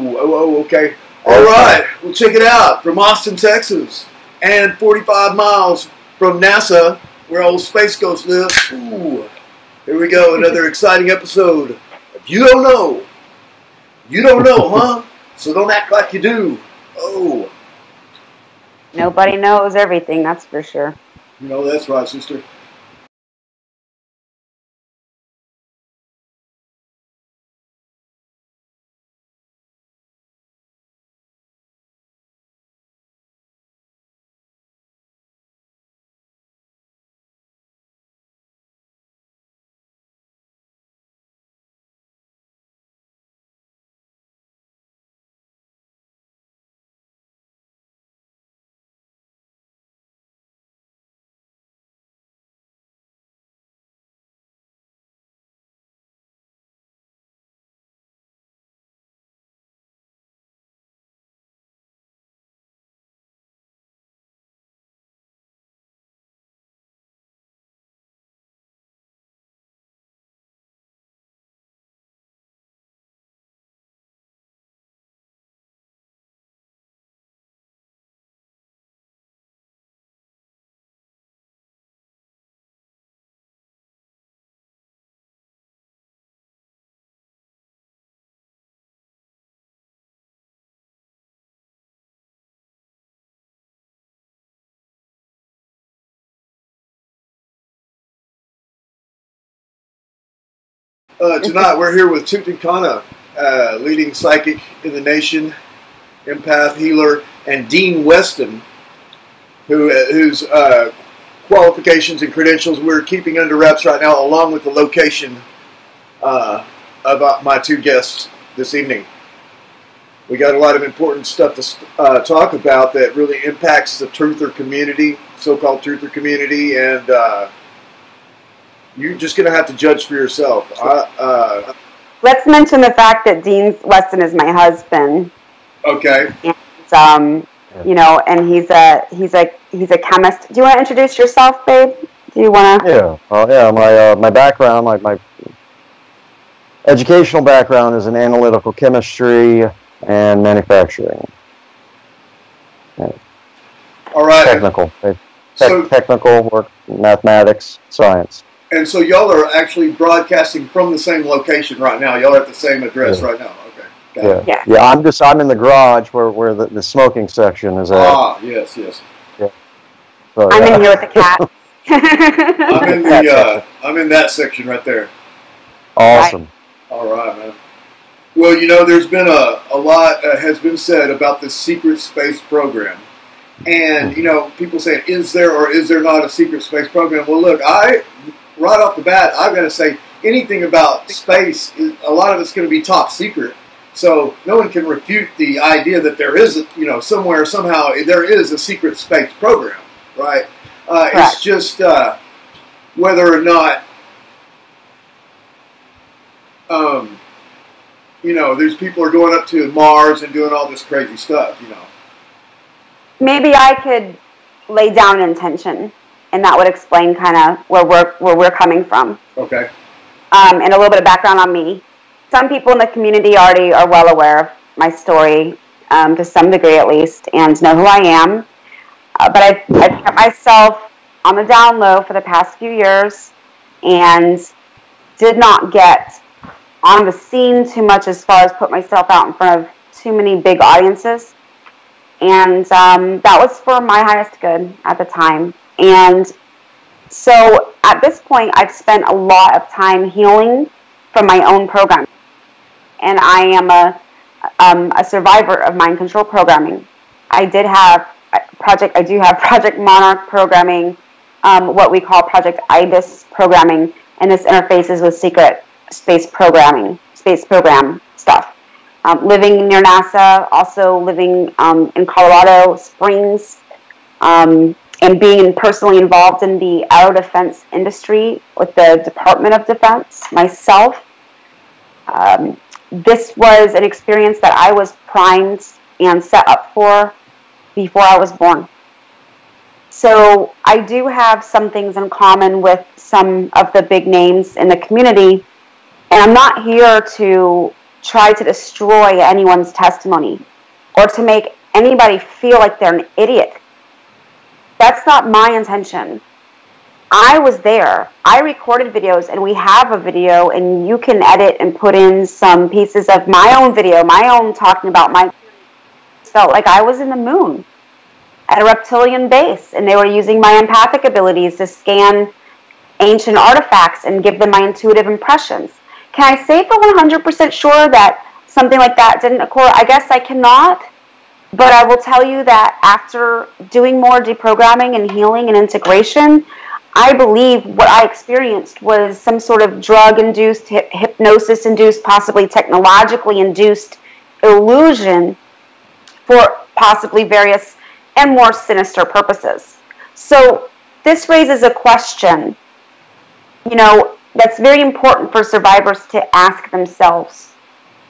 Okay. All right. Well, check it out. From Austin, Texas, and 45 miles from NASA, where old Space Ghost lives. Ooh. Here we go. Another exciting episode. You don't know. You don't know, huh? So don't act like you do. Oh. Nobody knows everything, that's for sure. You know, that's right, sister. Tonight we're here with Tutankhana, leading psychic in the nation, empath, healer, and Dean Weston, whose qualifications and credentials we're keeping under wraps right now, along with the location of my two guests this evening. We got a lot of important stuff to talk about that really impacts the truther community, so-called truther community, and you're just going to have to judge for yourself. Let's mention the fact that Dean Weston is my husband. Okay. And, you know, and he's a chemist. Do you want to introduce yourself, babe? Do you want to? Yeah. Well, yeah. My background, my educational background, is in analytical chemistry and manufacturing. Yeah. All right. Technical work, mathematics, science. And so y'all are actually broadcasting from the same location right now. Y'all are at the same address right now. Okay. Yeah. I'm in the garage where the smoking section is at. Ah, yes. Yeah. So, I'm in here with the cat. I'm in that section right there. Awesome. Right. All right, man. Well, you know, there's been a lot has been said about this secret space program. And, you know, people say, is there or is there not a secret space program? Well, look, right off the bat, I've got to say, anything about space, a lot of it's going to be top secret. So no one can refute the idea that there is, you know, somewhere, somehow, there is a secret space program, right? It's just whether or not, you know, there's people are going up to Mars and doing all this crazy stuff, you know. Maybe I could lay down an intention, and that would explain kind of where we're coming from. Okay. And a little bit of background on me. Some people in the community already are well aware of my story, to some degree at least, and know who I am. But I've kept myself on the down low for the past few years, and did not get on the scene too much as far as put myself out in front of too many big audiences. And that was for my highest good at the time. And so at this point, I've spent a lot of time healing from my own programming. And I am a survivor of mind control programming. I do have Project Monarch programming, what we call Project IBIS programming, and this interfaces with secret space program stuff. Living near NASA, also living in Colorado Springs, and being personally involved in the aero defense industry with the Department of Defense myself. This was an experience that I was primed and set up for before I was born. So I do have some things in common with some of the big names in the community, and I'm not here to try to destroy anyone's testimony or to make anybody feel like they're an idiot. That's not my intention. I was there. I recorded videos, and we have a video, and you can edit and put in some pieces of my own video, my own talking about my... Felt like I was in the moon at a reptilian base, and they were using my empathic abilities to scan ancient artifacts and give them my intuitive impressions. Can I say for 100% sure that something like that didn't occur? I guess I cannot, but I will tell you that after doing more deprogramming and healing and integration, I believe what I experienced was some sort of drug-induced, hypnosis-induced, possibly technologically induced illusion for possibly various and more sinister purposes. So this raises a question, that's very important for survivors to ask themselves.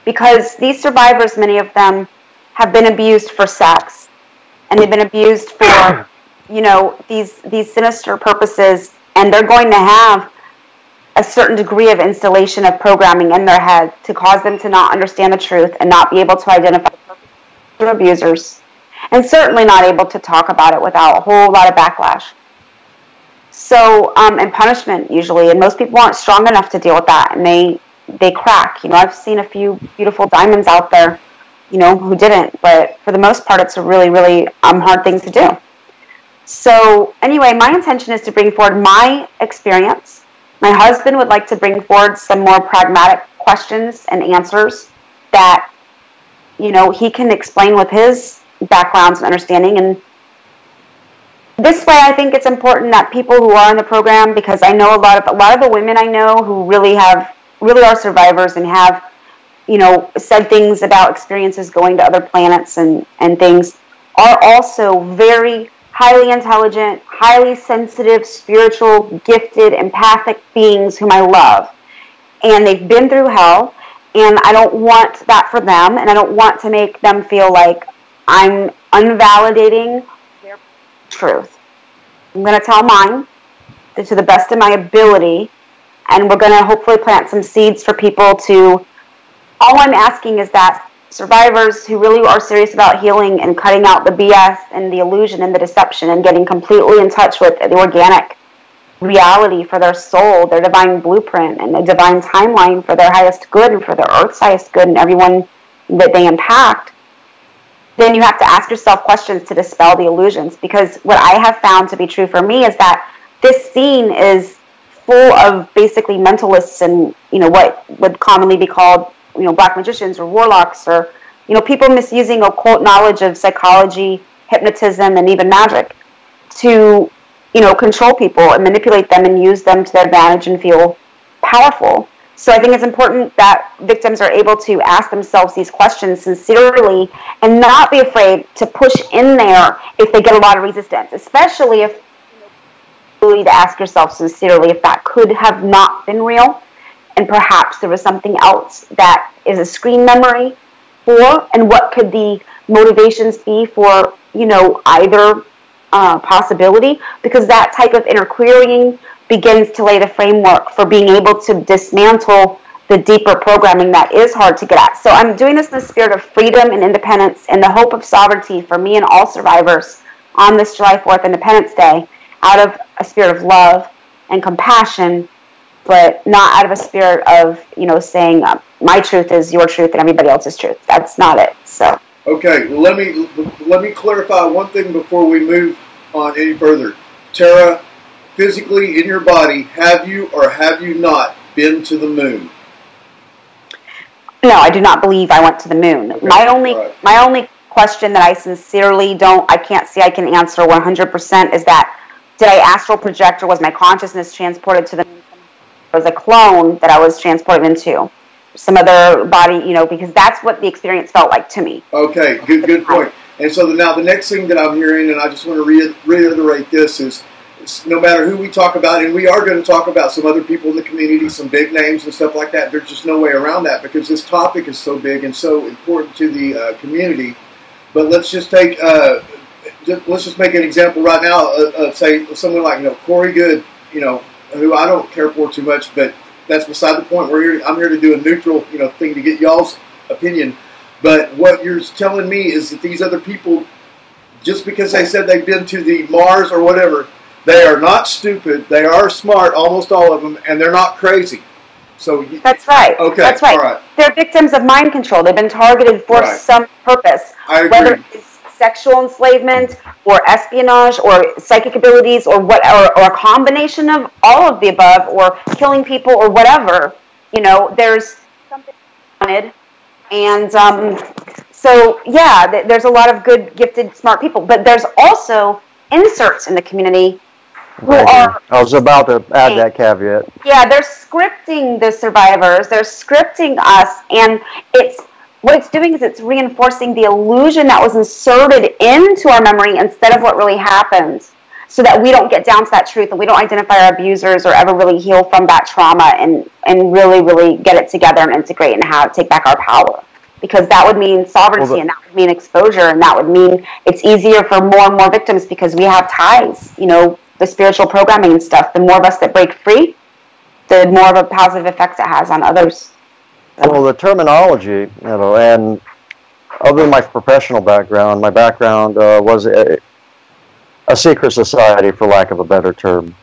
Because these survivors, many of them, have been abused for sex. And they've been abused for, these sinister purposes. And they're going to have a certain degree of installation of programming in their head to cause them to not understand the truth and not be able to identify the abusers. And certainly not able to talk about it without a whole lot of backlash. So, and punishment usually, and most people aren't strong enough to deal with that, and they crack. I've seen a few beautiful diamonds out there, who didn't, but for the most part, it's a really, really hard thing to do. So, anyway, my intention is to bring forward my experience. My husband would like to bring forward some more pragmatic questions and answers that, he can explain with his backgrounds and understanding. And this way, I think it's important that people who are in the program, because I know a lot of the women I know who really are survivors and have, said things about experiences going to other planets and things, are also very highly intelligent, highly sensitive, spiritual, gifted, empathic beings whom I love. And they've been through hell, and I don't want that for them, and I don't want to make them feel like I'm unvalidating their truth. I'm going to tell mine to the best of my ability, and we're going to hopefully plant some seeds for people to... All I'm asking is that survivors who really are serious about healing and cutting out the BS and the illusion and the deception and getting completely in touch with the organic reality for their soul, their divine blueprint, and the divine timeline for their highest good and for their Earth's highest good and everyone that they impact, then you have to ask yourself questions to dispel the illusions. Because what I have found to be true for me is that this scene is full of basically mentalists and, what would commonly be called, black magicians or warlocks or, people misusing occult knowledge of psychology, hypnotism, and even magic to, control people and manipulate them and use them to their advantage and feel powerful. So I think it's important that victims are able to ask themselves these questions sincerely and not be afraid to push in there if they get a lot of resistance, especially if you need to ask yourself sincerely if that could have not been real and perhaps there was something else that is a screen memory for, and what could the motivations be for, either possibility, because that type of inner querying begins to lay the framework for being able to dismantle the deeper programming that is hard to get at. So I'm doing this in the spirit of freedom and independence and the hope of sovereignty for me and all survivors on this July 4th Independence Day, out of a spirit of love and compassion, but not out of a spirit of, saying my truth is your truth and everybody else's truth. That's not it. So. Okay, well, let me clarify one thing before we move on any further. Tara, physically in your body, have you or have you not been to the moon? No, I do not believe I went to the moon. Okay. My only question that I sincerely I can't say I can answer 100% is that did I astral project or was my consciousness transported to the moon? Was a clone that I was transported into some other body, because that's what the experience felt like to me. Okay, good point. And so now the next thing that I'm hearing, and I just want to reiterate this, is no matter who we talk about, and we are going to talk about some other people in the community, some big names and stuff like that, there's just no way around that because this topic is so big and so important to the community. But let's just take, let's just make an example right now. Say someone like, Corey Good, who I don't care for too much, but that's beside the point. I'm here to do a neutral, thing to get y'all's opinion. But what you're telling me is that these other people, just because they said they've been to the Mars or whatever, they are not stupid. They are smart, almost all of them, and they're not crazy. So that's right. Okay, that's right. All right. They're victims of mind control. They've been targeted for some purpose, I agree. whether it's sexual enslavement or espionage or psychic abilities or a combination of all of the above, or killing people or whatever. You know, there's something wanted, and so yeah, there's a lot of good, gifted, smart people, but there's also inserts in the community. I was about to add that caveat. Yeah, they're scripting the survivors. They're scripting us, and what it's doing is it's reinforcing the illusion that was inserted into our memory instead of what really happened, so that we don't get down to that truth and we don't identify our abusers or ever really heal from that trauma and really, really get it together and integrate and take back our power. Because that would mean sovereignty, and that would mean exposure, and that would mean it's easier for more and more victims because we have ties, you know, the spiritual programming and stuff. The more of us that break free, the more of a positive effect it has on others. Well, the terminology, you know, and other than my professional background, my background was a secret society, for lack of a better term.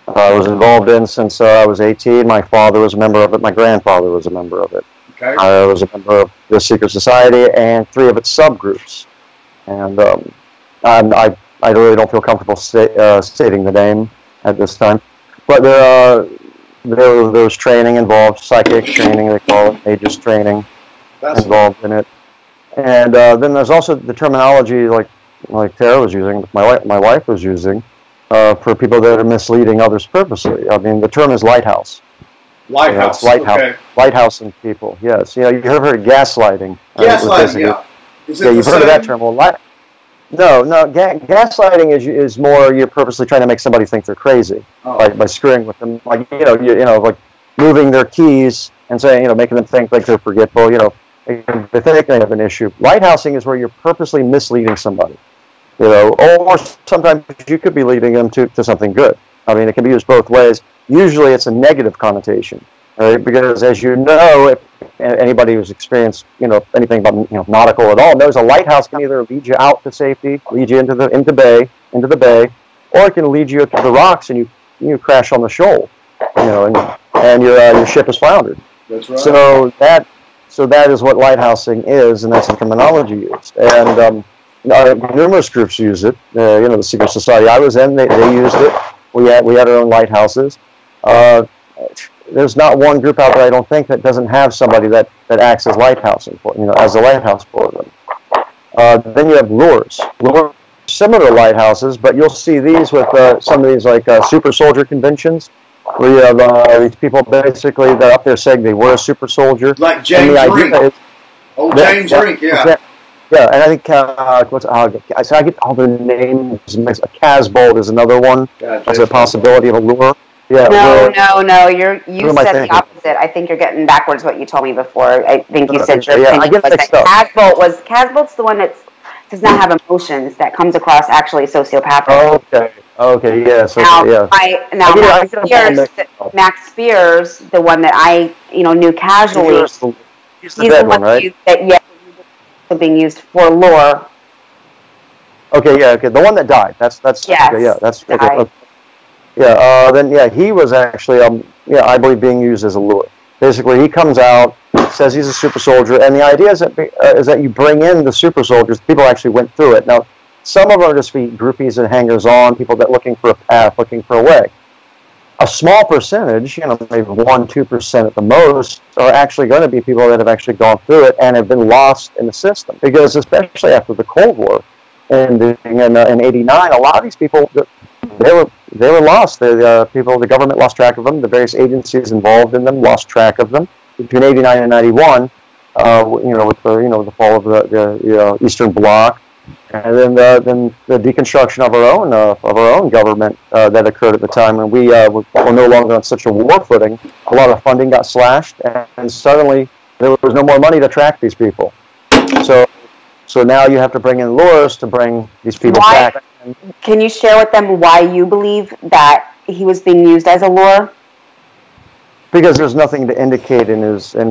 I was involved in since I was 18. My father was a member of it. My grandfather was a member of it. Okay. I was a member of the secret society and 3 of its subgroups. And I really don't feel comfortable stating the name at this time. But there was training involved, psychic training, they call it, aegis training involved in it. And then there's also the terminology like Tara was using, my wife was using, for people that are misleading others purposely. I mean, the term is lighthouse. Lighthouse. Okay. Lighthousing people. Yes. You know, you've heard of gaslighting. Gaslighting. Yeah. You've heard of that term. Well, No. Gaslighting is more you're purposely trying to make somebody think they're crazy by screwing with them, like like moving their keys and saying, making them think like they're forgetful. They think they have an issue. Lighthousing is where you're purposely misleading somebody. Or sometimes you could be leading them to something good. I mean, it can be used both ways. Usually, it's a negative connotation, right? Because as you know, if anybody who's experienced, anything about nautical at all knows a lighthouse can either lead you out to safety, lead you into the bay, or it can lead you to the rocks and you crash on the shoal, and your ship is floundered. That's right. So that is what lighthousing is, and that's the terminology used. And numerous groups use it. The secret society I was in, they used it. We had our own lighthouses. There's not one group out there, I don't think, that doesn't have somebody that acts as lighthousing for, as a lighthouse for them. Then you have lures. Lures, similar to lighthouses, but you'll see these with some of these super soldier conventions, where you have these people basically that are up there saying they were a super soldier. Like James Rink. James Rink, yeah. Yeah, and I think I get all the names. Casbolt is another one. That's a possibility of a lure. Yeah. No. You said the opposite. I think you're getting backwards what you told me before. I think you said Casbolt's the one that does not have emotions, that comes across actually sociopathic. Okay, yes. Max Spears, the one that I knew casually. He's the dead one, right? Being used for lore. Okay, the one that died. That's yes, okay, that's okay. Then he was actually I believe being used as a lure. Basically, he comes out, says he's a super soldier, and the idea is that you bring in the super soldiers. People actually went through it. Now, some of them are just groupies and hangers-on, people that looking for a path, looking for a way. A small percentage, maybe 1-2% at the most, are actually going to be people that have actually gone through it and have been lost in the system. Because especially after the Cold War, ending in '89, a lot of these people, they were lost. The government lost track of them. The various agencies involved in them lost track of them. Between '89 and '91, with the fall of the Eastern Bloc. And then the deconstruction of our own government that occurred at the time, and we were no longer on such a war footing. A lot of funding got slashed, and suddenly there was no more money to track these people. So now you have to bring in lures to bring these people back. Can you share with them why you believe that he was being used as a lure? Because there's nothing to indicate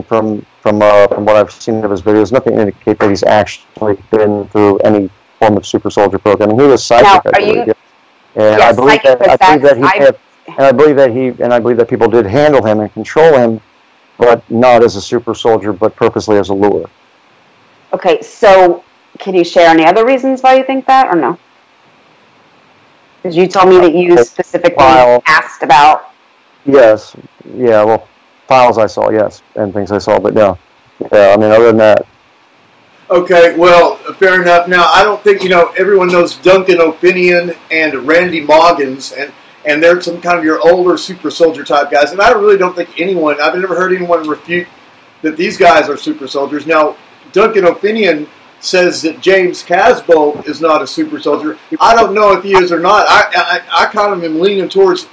from from what I've seen of his videos, nothing to indicate that he's actually been through any form of super soldier programming. He was psychic, Now, I believe. you? And Yes, I believe psychic was I believe that people did handle him and control him, but not as a super soldier, but purposely as a lure. Okay, so can you share any other reasons why you think that, or no? Because you told me that you specifically asked about. Yes, yeah, well, files I saw, yes, and things I saw, but no. Yeah, I mean, other than that. Okay, well, fair enough. Now, I don't think, everyone knows Duncan O'Finian and Randy Moggins, and they're some kind of your older super soldier type guys, and I really don't think I've never heard anyone refute that these guys are super soldiers. Now, Duncan O'Finian says that James Casbolt is not a super soldier. I don't know if he is or not. I kind of am leaning towards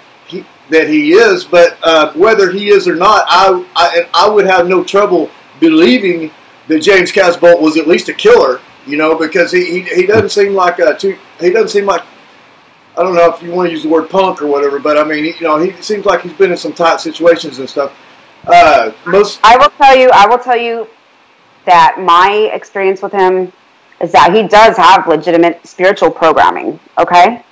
that he is, but whether he is or not, I would have no trouble believing that James Casbolt was at least a killer, because he doesn't seem like he doesn't seem like, I don't know if you want to use the word punk or whatever, but I mean, he seems like he's been in some tight situations and stuff. I will tell you that my experience with him is that he does have legitimate spiritual programming, okay?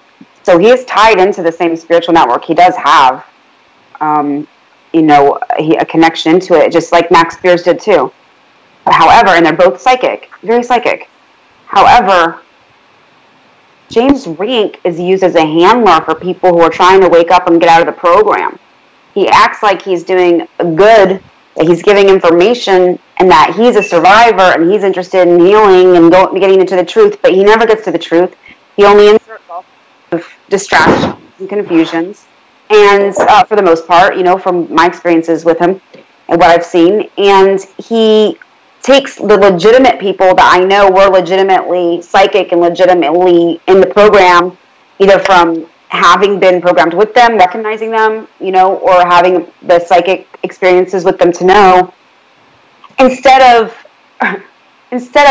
So he is tied into the same spiritual network. He does have, a connection into it, just like Max Spears did too. However, and they're both psychic, very psychic. However, James Rink is used as a handler for people who are trying to wake up and get out of the program. He acts like he's doing good, that he's giving information, and that he's a survivor and he's interested in healing and getting into the truth, but he never gets to the truth. He only inserts all of distractions and confusions. And for the most part, from my experiences with him and what I've seen, and he takes the legitimate people that I know were legitimately psychic and legitimately in the program, either from having been programmed with them, recognizing them, or having the psychic experiences with them to know, instead of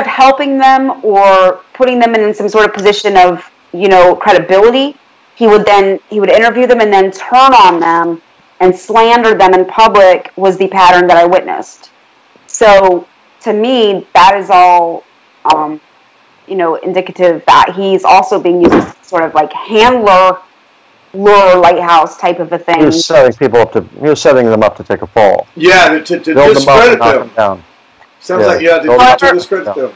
helping them or putting them in some sort of position of, credibility, he would interview them and then turn on them and slander them in public was the pattern that I witnessed. So to me, that is all, indicative that he's also being used as sort of like handler, lure, lighthouse type of a thing. He was setting them up to take a fall. Yeah, to discredit them. Down. Sounds like to discredit them.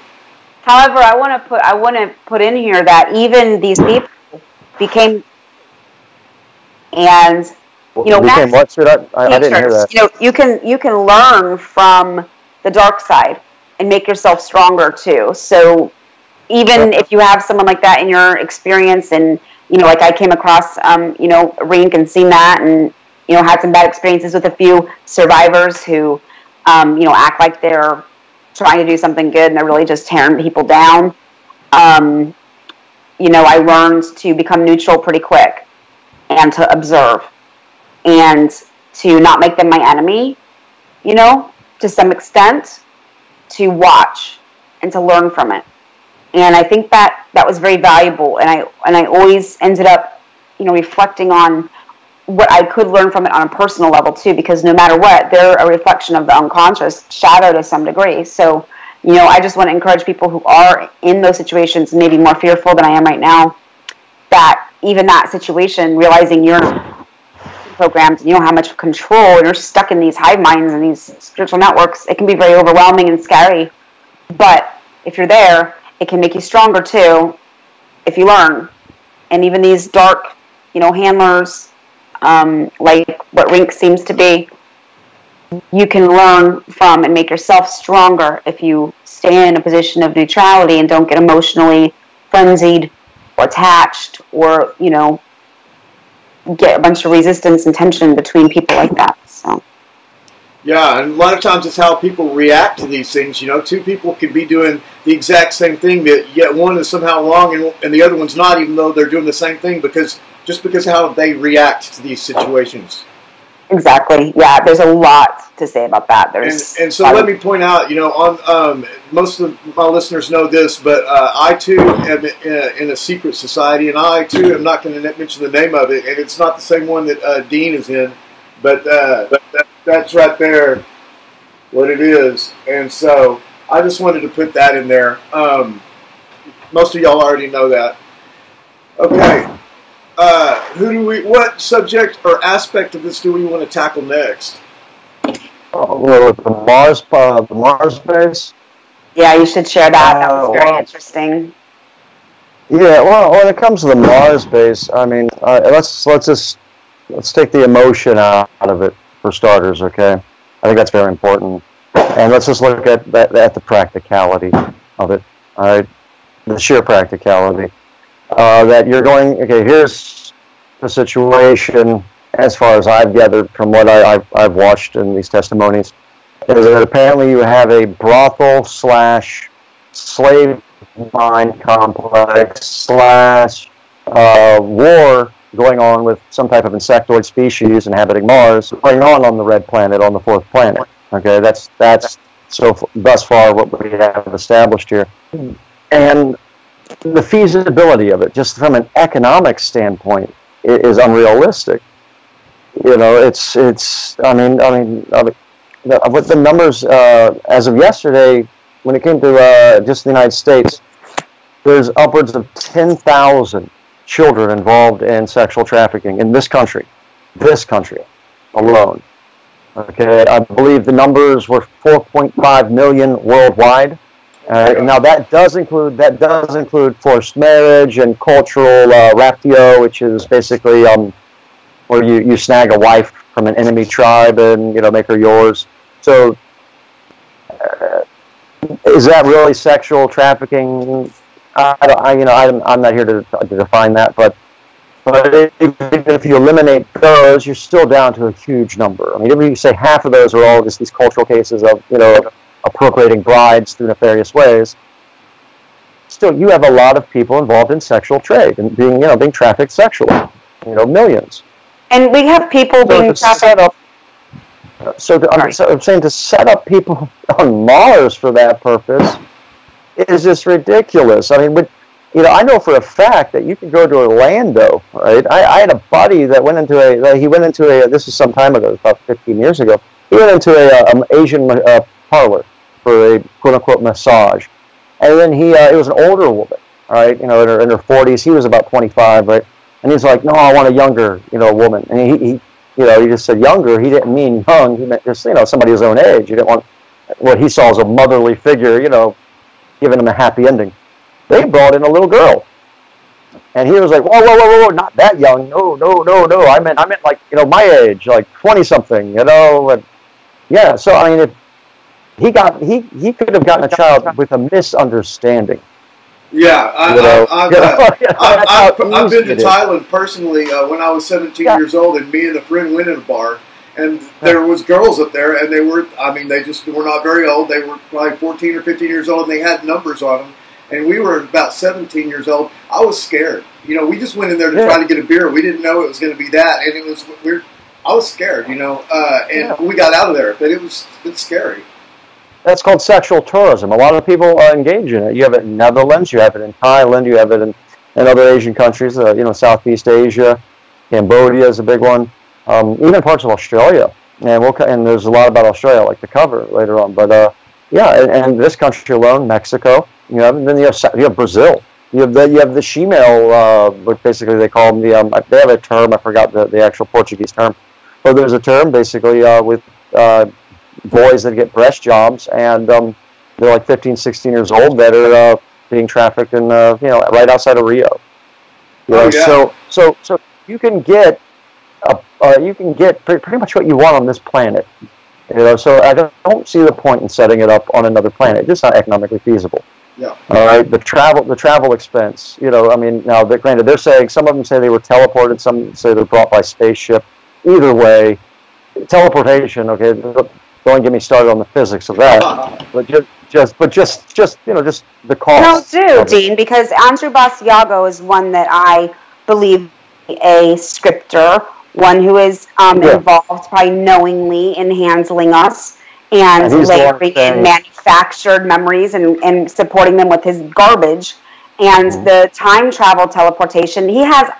However, I want to put in here that even these people became, and became what? I didn't hear that. You can learn from the dark side and make yourself stronger too. So even if you have someone like that in your experience, and like I came across Rink and seen that, and had some bad experiences with a few survivors who act like they're trying to do something good and they're really just tearing people down. I learned to become neutral pretty quick and to observe and to not make them my enemy, to some extent, to watch and to learn from it. And I think that was very valuable, and I always ended up, reflecting on what I could learn from it on a personal level too, because no matter what, they're a reflection of the unconscious shadow to some degree. So, I just want to encourage people who are in those situations, maybe more fearful than I am right now, that even that situation, realizing you're programmed, and you don't have much control, and you're stuck in these hive minds and these spiritual networks, it can be very overwhelming and scary. But if you're there, it can make you stronger too, if you learn. And even these dark, handlers, like what Rink seems to be, you can learn from and make yourself stronger if you stay in a position of neutrality and don't get emotionally frenzied or attached, or get a bunch of resistance and tension between people like that. So yeah, and a lot of times it's how people react to these things. Two people could be doing the exact same thing, but yet one is somehow wrong and the other one's not, even though they're doing the same thing, because how they react to these situations. Exactly. Yeah, there's a lot to say about that. And so let me point out, on most of my listeners know this, but I too am in a secret society, and I too am not going to mention the name of it, and it's not the same one that Dean is in, but that's right there. what it is. And so I just wanted to put that in there. Most of y'all already know that. Okay. What subject or aspect of this do we want to tackle next? Well, with the Mars base. Yeah, you should share that. That was very interesting. Yeah, well, when it comes to the Mars base, I mean, let's take the emotion out of it for starters, okay? I think that's very important, and let's just look at the practicality of it. All right, the sheer practicality that you're going. Okay, here's the situation as far as I've gathered from what I've watched in these testimonies. Is that apparently you have a brothel / slave mine complex / war going on with some type of insectoid species inhabiting Mars going on the red planet, on the fourth planet. Okay, that's so thus far what we have established here. And the feasibility of it, just from an economic standpoint, is unrealistic. You know, it's. I mean, with the numbers as of yesterday, when it came to just the United States, there's upwards of 10,000 children involved in sexual trafficking in this country alone. Okay, I believe the numbers were 4.5 million worldwide. Now that does include forced marriage and cultural raptio, which is basically where you snag a wife from an enemy tribe and make her yours. So is that really sexual trafficking? I'm not here to define that, but even if you eliminate those, you're still down to a huge number. I mean, if you say half of those are all just these cultural cases of appropriating brides through nefarious ways, still you have a lot of people involved in sexual trade and being trafficked sexually. Millions. And we have people being trafficked. I'm saying to set up people on Mars for that purpose is just ridiculous. I mean, I know for a fact that you can go to Orlando, right? I had a buddy that went into this is some time ago, about 15 years ago. He went into an Asian parlor for a quote-unquote massage. And then it was an older woman, all right, in her 40s. He was about 25, right? And he's like, no, I want a younger, woman. And he just said younger. He didn't mean young. He meant just, somebody his own age. He didn't want what he saw as a motherly figure, giving him a happy ending. They brought in a little girl. And he was like, whoa, not that young. No. I meant like, my age, like 20-something, And yeah, so, I mean, he could have gotten a child with a misunderstanding. Yeah, I've been to Thailand personally when I was 17 years old, and me and a friend went in a bar, and there was girls up there, and they were not very old. They were probably 14 or 15 years old, and they had numbers on them, and we were about 17 years old. I was scared. We just went in there to try to get a beer. We didn't know it was going to be that, and it was weird. I was scared, and we got out of there, but it's scary. That's called sexual tourism. A lot of people engage in it. You have it in Netherlands, you have it in Thailand, you have it in other Asian countries, Southeast Asia. Cambodia is a big one. Even parts of Australia. And there's a lot about Australia I'd like to cover later on. But, and this country alone, Mexico, and then you have Brazil. You have the she-male, what basically they call them, they have a term, I forgot the actual Portuguese term. But there's a term basically with boys that get breast jobs, and they're like 15, 16 years old that are being trafficked in, right outside of Rio. So you can get pretty much what you want on this planet. So I don't see the point in setting it up on another planet. It's just not economically feasible. Yeah. All right. The travel expense. Now granted, they're saying some of them say they were teleported, some say they're brought by spaceship. Either way, teleportation. Okay. Don't get me started on the physics of that. But just the cost. No, Dean, because Andrew Basiago is one that I believe a scripter, one who is involved probably knowingly in handling us and layering in manufactured memories and supporting them with his garbage. And the time travel teleportation, he has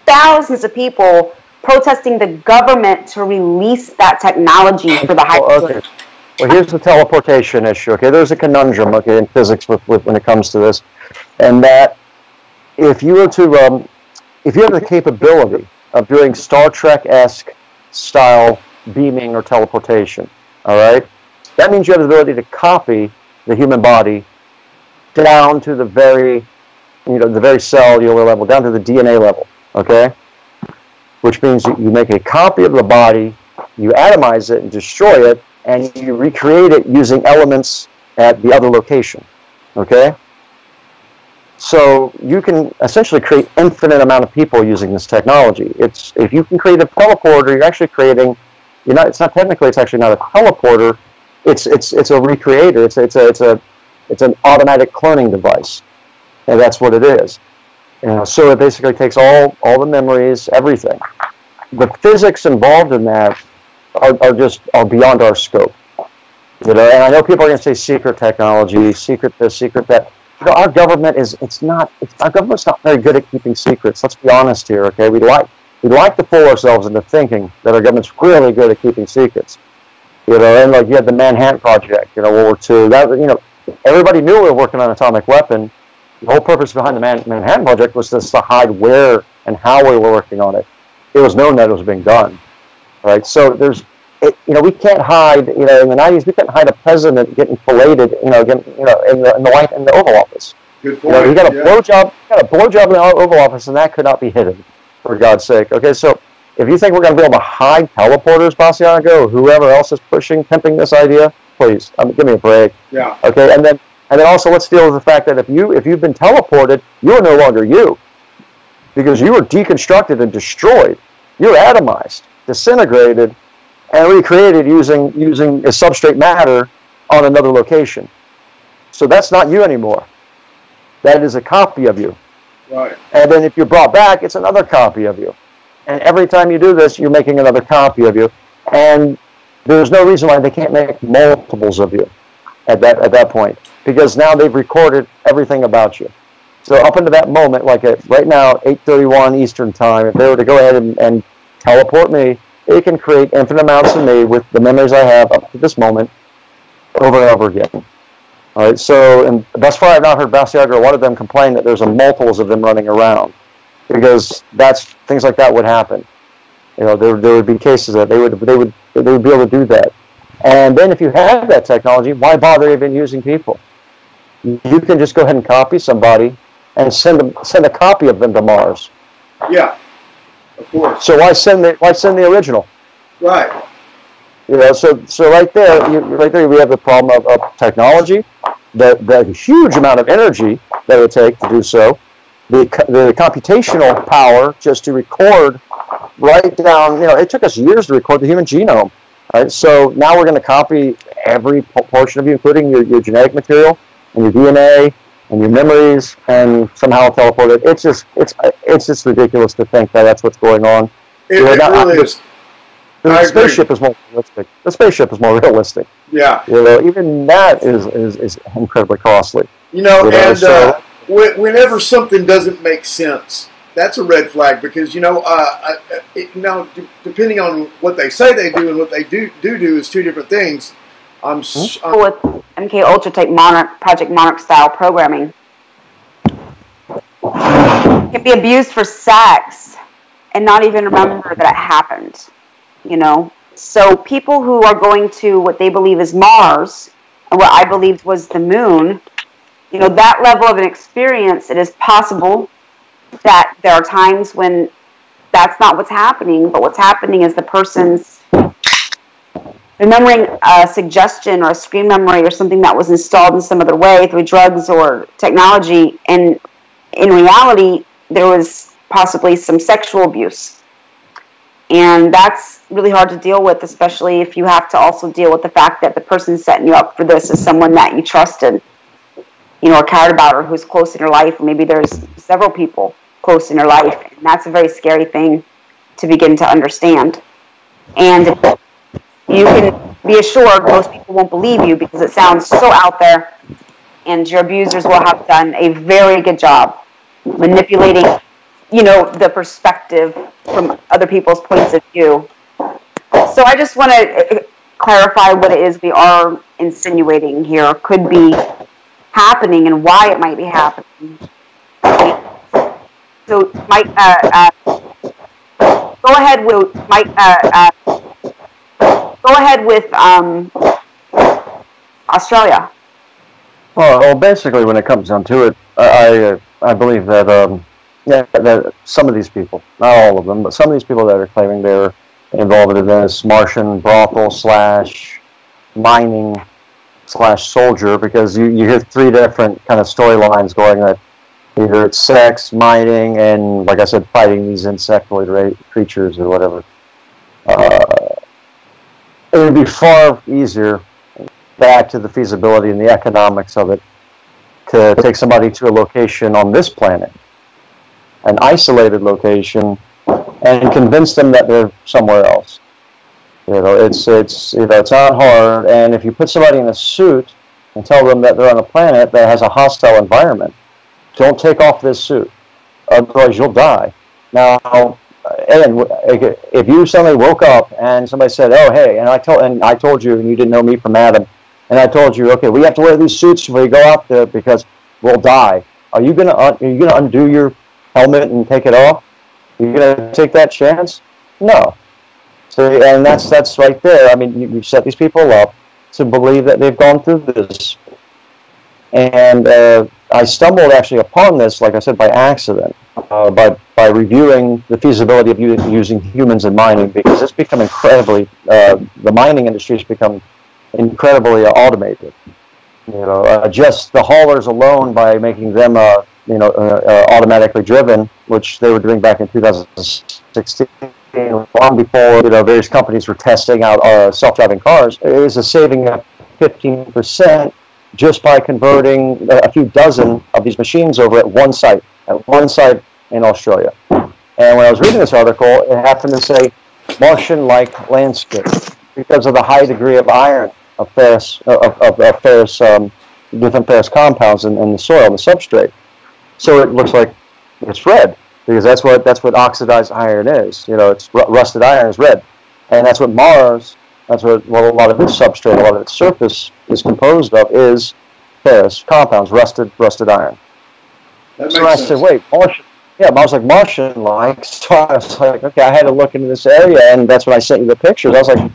thousands of people protesting the government to release that technology for the high. Well, here's the teleportation issue. Okay, there's a conundrum. Okay, in physics with when it comes to this, and that if you were to if you have the capability of doing Star Trek-esque style beaming or teleportation, all right, that means you have the ability to copy the human body down to the very, the very cellular level, down to the DNA level, okay? Which means you make a copy of the body, you atomize it and destroy it, and you recreate it using elements at the other location, okay? So you can essentially create infinite amount of people using this technology. If you can create a teleporter, you're actually creating. It's actually not a teleporter. It's a recreator. It's an automatic cloning device, and that's what it is. So it basically takes all the memories, everything. The physics involved in that are beyond our scope. And I know people are going to say secret technology, secret this, secret that. Our government our government's not very good at keeping secrets. Let's be honest here, okay? We like to fool ourselves into thinking that our government's really good at keeping secrets. And like you had the Manhattan Project, World War II. That, everybody knew we were working on an atomic weapon. The whole purpose behind the Manhattan Project was just to hide where and how we were working on it. It was known that it was being done, right? So we can't hide. In the 90s, we couldn't hide a president getting filleted. In the Oval Office. Good point. You got a blowjob in the Oval Office, and that could not be hidden, for God's sake. Okay, so if you think we're going to be able to hide teleporters, Basiago, or whoever else is pimping this idea, please give me a break. Yeah. Okay, and then also let's deal with the fact that if you've been teleported, you are no longer you, because you were deconstructed and destroyed. You're atomized, disintegrated, and recreated using a substrate matter on another location. So that's not you anymore. That is a copy of you. Right. And then if you're brought back, it's another copy of you. And every time you do this, you're making another copy of you. And there's no reason why they can't make multiples of you at that point, because now they've recorded everything about you. So up until that moment, like right now, 8:31 Eastern Time, if they were to go ahead and teleport me, they can create infinite amounts of me with the memories I have up to this moment over and over again. All right, so, and thus far I've not heard Basiago or one of them complain that there's a multiples of them running around, because things like that would happen. There would be cases that they would be able to do that. And then if you have that technology, why bother even using people? You can just go ahead and copy somebody and send a copy of them to Mars. Yeah, of course. So why send the original? Right. So right there we have the problem of technology, the huge amount of energy that it would take to do so, the computational power just to record right down. It took us years to record the human genome. Right? So now we're going to copy every portion of you, including your genetic material and your DNA and your memories, and somehow teleport it. It's just ridiculous to think that that's what's going on. It really is. The spaceship is more realistic. The spaceship is more realistic. Yeah. Even that is incredibly costly. Whenever something doesn't make sense, that's a red flag, because depending on what they say they do and what they do is two different things. With MK Ultra type Project Monarch style programming, it can be abused for sex and not even remember that it happened. So people who are going to what they believe is Mars and what I believed was the moon, that level of an experience, it is possible that there are times when that's not what's happening, but what's happening is the person's remembering a suggestion or a screen memory or something that was installed in some other way through drugs or technology, and in reality there was possibly some sexual abuse. And that's really hard to deal with, especially if you have to also deal with the fact that the person setting you up for this is someone that you trusted, or cared about, or who's close in your life, or maybe there's several people close in your life. And that's a very scary thing to begin to understand. And you can be assured most people won't believe you because it sounds so out there, and your abusers will have done a very good job manipulating the perspective from other people's points of view. So I just want to clarify what it is we are insinuating here could be happening and why it might be happening. So, Mike, go ahead with Mike. Go ahead with Australia. Well, basically, when it comes down to it, I believe that that some of these people, not all of them, but some of these people that are claiming they're involved in this Martian brothel / mining / soldier, because you hear three different kind of storylines going that either it's sex, mining, and, like I said, fighting these insectoid creatures or whatever. It would be far easier, back to the feasibility and the economics of it, to take somebody to a location on this planet, an isolated location, and convince them that they're somewhere else. It's not hard, and if you put somebody in a suit and tell them that they're on a planet that has a hostile environment, don't take off this suit, otherwise you'll die. Now, and if you suddenly woke up and somebody said, "Oh, hey," and I told you, and you didn't know me from Adam, and I told you, "Okay, we have to wear these suits when we go out there because we'll die." Are you gonna undo your helmet and take it off? Are you gonna take that chance? No. So, and that's right there. I mean, you set these people up to believe that they've gone through this, and I stumbled actually upon this, like I said, by accident, by reviewing the feasibility of using humans in mining, because it's become incredibly, the mining industry has become incredibly automated. Just the haulers alone, by making them, automatically driven, which they were doing back in 2016, long before various companies were testing out self-driving cars. It was a saving of 15%. Just by converting a few dozen of these machines over at one site in Australia. And when I was reading this article, it happened to say Martian-like landscape because of the high degree of iron, of different ferrous compounds in the soil, in the substrate. So it looks like it's red, because that's what oxidized iron is. It's rusted iron is red, and that's what Mars. That's what a lot of its substrate, a lot of its surface is composed of, is ferrous compounds, rusted iron. So I said, wait, Martian? Yeah, I was like, Martian-like. So I was like, okay, I had to look into this area, and that's when I sent you the pictures. I was like,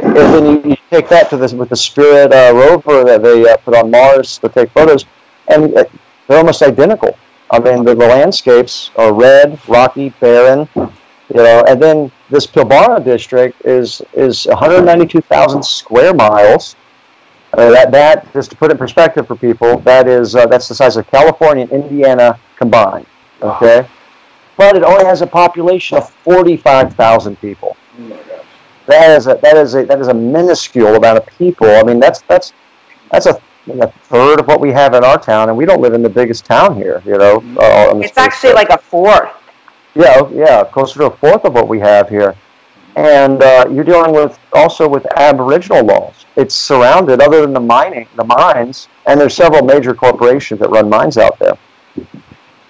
and then you take that to this with the Spirit rover that they put on Mars to take photos, and they're almost identical. I mean, the landscapes are red, rocky, barren. And then this Pilbara district is 192,000 square miles. That just to put it in perspective for people, that's the size of California and Indiana combined. Okay, but it only has a population of 45,000 people. Oh my gosh. That is a minuscule amount of people. I mean, that's a third of what we have in our town, and we don't live in the biggest town here. It's actually like a fourth. Yeah, closer to a fourth of what we have here. And you're dealing also with Aboriginal laws. It's surrounded, other than the mines, and there's several major corporations that run mines out there.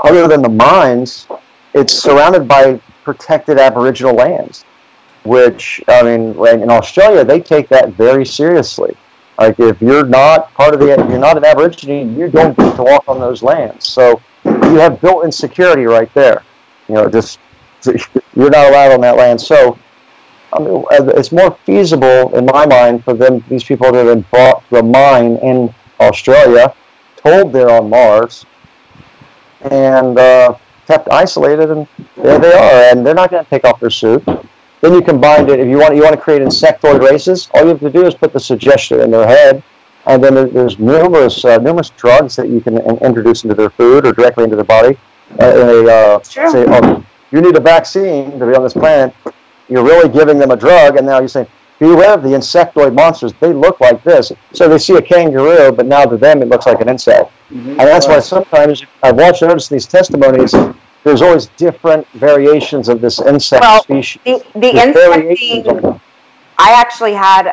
Other than the mines, it's surrounded by protected Aboriginal lands, which, I mean, in Australia, they take that very seriously. Like, if you're not you're not an Aborigine, you don't get to walk on those lands. So you have built-in security right there. Just you're not allowed on that land. So, I mean, it's more feasible in my mind for these people to have bought the mine in Australia, told they're on Mars, and kept isolated, and there they are. And they're not going to take off their suit. Then you combine it. If you want to create insectoid races, all you have to do is put the suggestion in their head, and then there's numerous drugs that you can introduce into their food or directly into their body. Say, "Oh, you need a vaccine to be on this planet." You're really giving them a drug, and now you're saying, beware of the insectoid monsters. They look like this. So they see a kangaroo, but now to them it looks like an insect. Mm-hmm. And that's why sometimes I've noticed these testimonies, there's always different variations of this insect species. The insect thing, I actually had,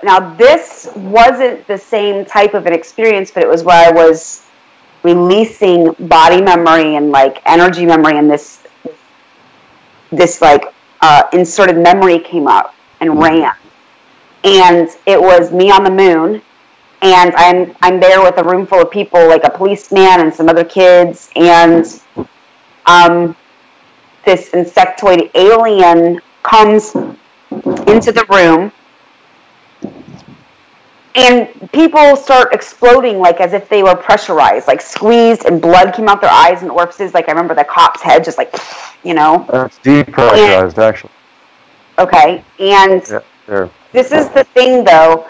now this wasn't the same type of an experience, but it was where I was releasing body memory and like energy memory, and this like inserted memory came up and ran. and it was me on the moon, and I'm there with a room full of people, like a policeman and some other kids, and this insectoid alien comes into the room, and people start exploding like as if they were pressurized, like squeezed, and blood came out their eyes and orifices. Like I remember the cop's head, just like, you know. That's depressurized, actually. Okay, and this is the thing, though.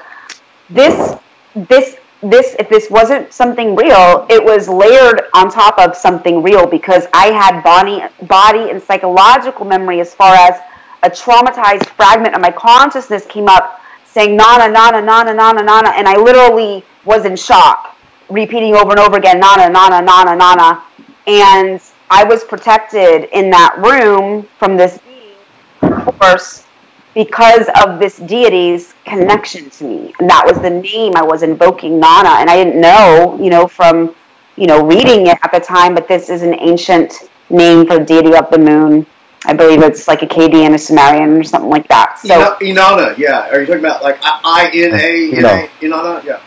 This, if this wasn't something real, it was layered on top of something real, because I had body and psychological memory as far as a traumatized fragment of my consciousness came up saying Nana, Nana, Nana, Nana, Nana, and I literally was in shock, repeating over and over again, Nana, Nana, Nana, Nana, and I was protected in that room from this being, of course, because of this deity's connection to me. And that was the name I was invoking, Nana. And I didn't know, from, reading it at the time, but this is an ancient name for the deity of the moon. I believe it's like Akkadian or Sumerian or something like that. So Inanna, yeah. Are you talking about like I-N-A, Inanna? Yeah.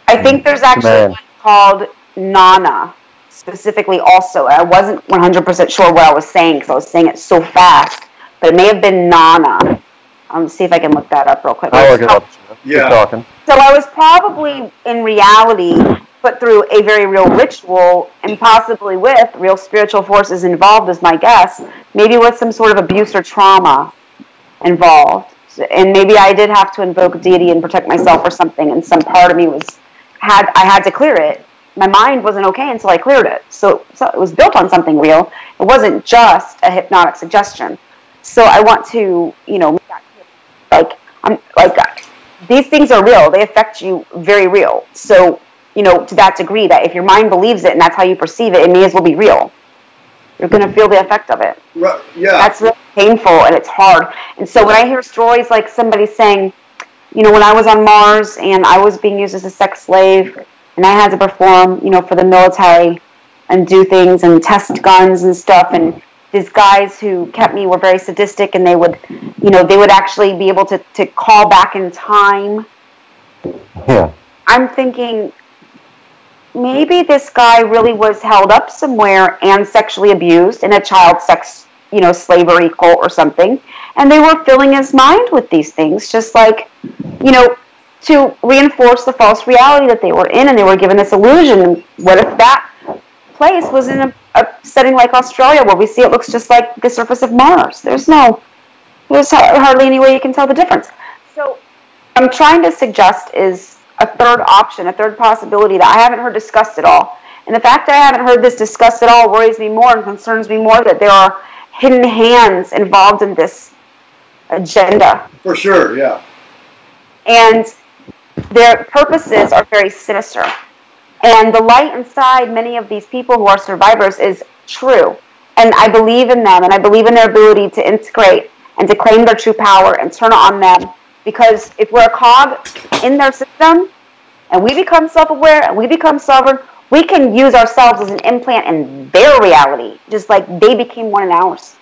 I think there's actually one called Nana, specifically also. I wasn't 100% sure what I was saying because I was saying it so fast. But it may have been Nana. See if I can look that up real quick. I'll look it up. Yeah. Keep talking. So I was probably, in reality, put through a very real ritual, and possibly with real spiritual forces involved, is my guess. Maybe with some sort of abuse or trauma involved. And maybe I did have to invoke deity and protect myself or something, and some part of me I had to clear it. My mind wasn't okay until I cleared it. So it was built on something real. It wasn't just a hypnotic suggestion. So I want to, these things are real. They affect you very real. So, to that degree, that if your mind believes it and that's how you perceive it, it may as well be real. You're going to feel the effect of it. Right, yeah. That's really painful, and it's hard. And so when I hear stories like somebody saying, when I was on Mars and I was being used as a sex slave and I had to perform, for the military and do things and test guns and stuff, and these guys who kept me were very sadistic, and they would actually be able to call back in time. Yeah. I'm thinking maybe this guy really was held up somewhere and sexually abused in a child sex, slavery cult or something, and they were filling his mind with these things, just like, to reinforce the false reality that they were in, and they were given this illusion. What if that place was in a setting like Australia, where we see it looks just like the surface of Mars? There's hardly any way you can tell the difference. So what I'm trying to suggest is a third option, a third possibility that I haven't heard discussed at all. And the fact that I haven't heard this discussed at all worries me more and concerns me more, that there are hidden hands involved in this agenda. For sure, yeah. And their purposes are very sinister. And the light inside many of these people who are survivors is true. And I believe in them, and I believe in their ability to integrate and to claim their true power and turn it on them. Because if we're a cog in their system, and we become self-aware, and we become sovereign, we can use ourselves as an implant in their reality, just like they became one in ours.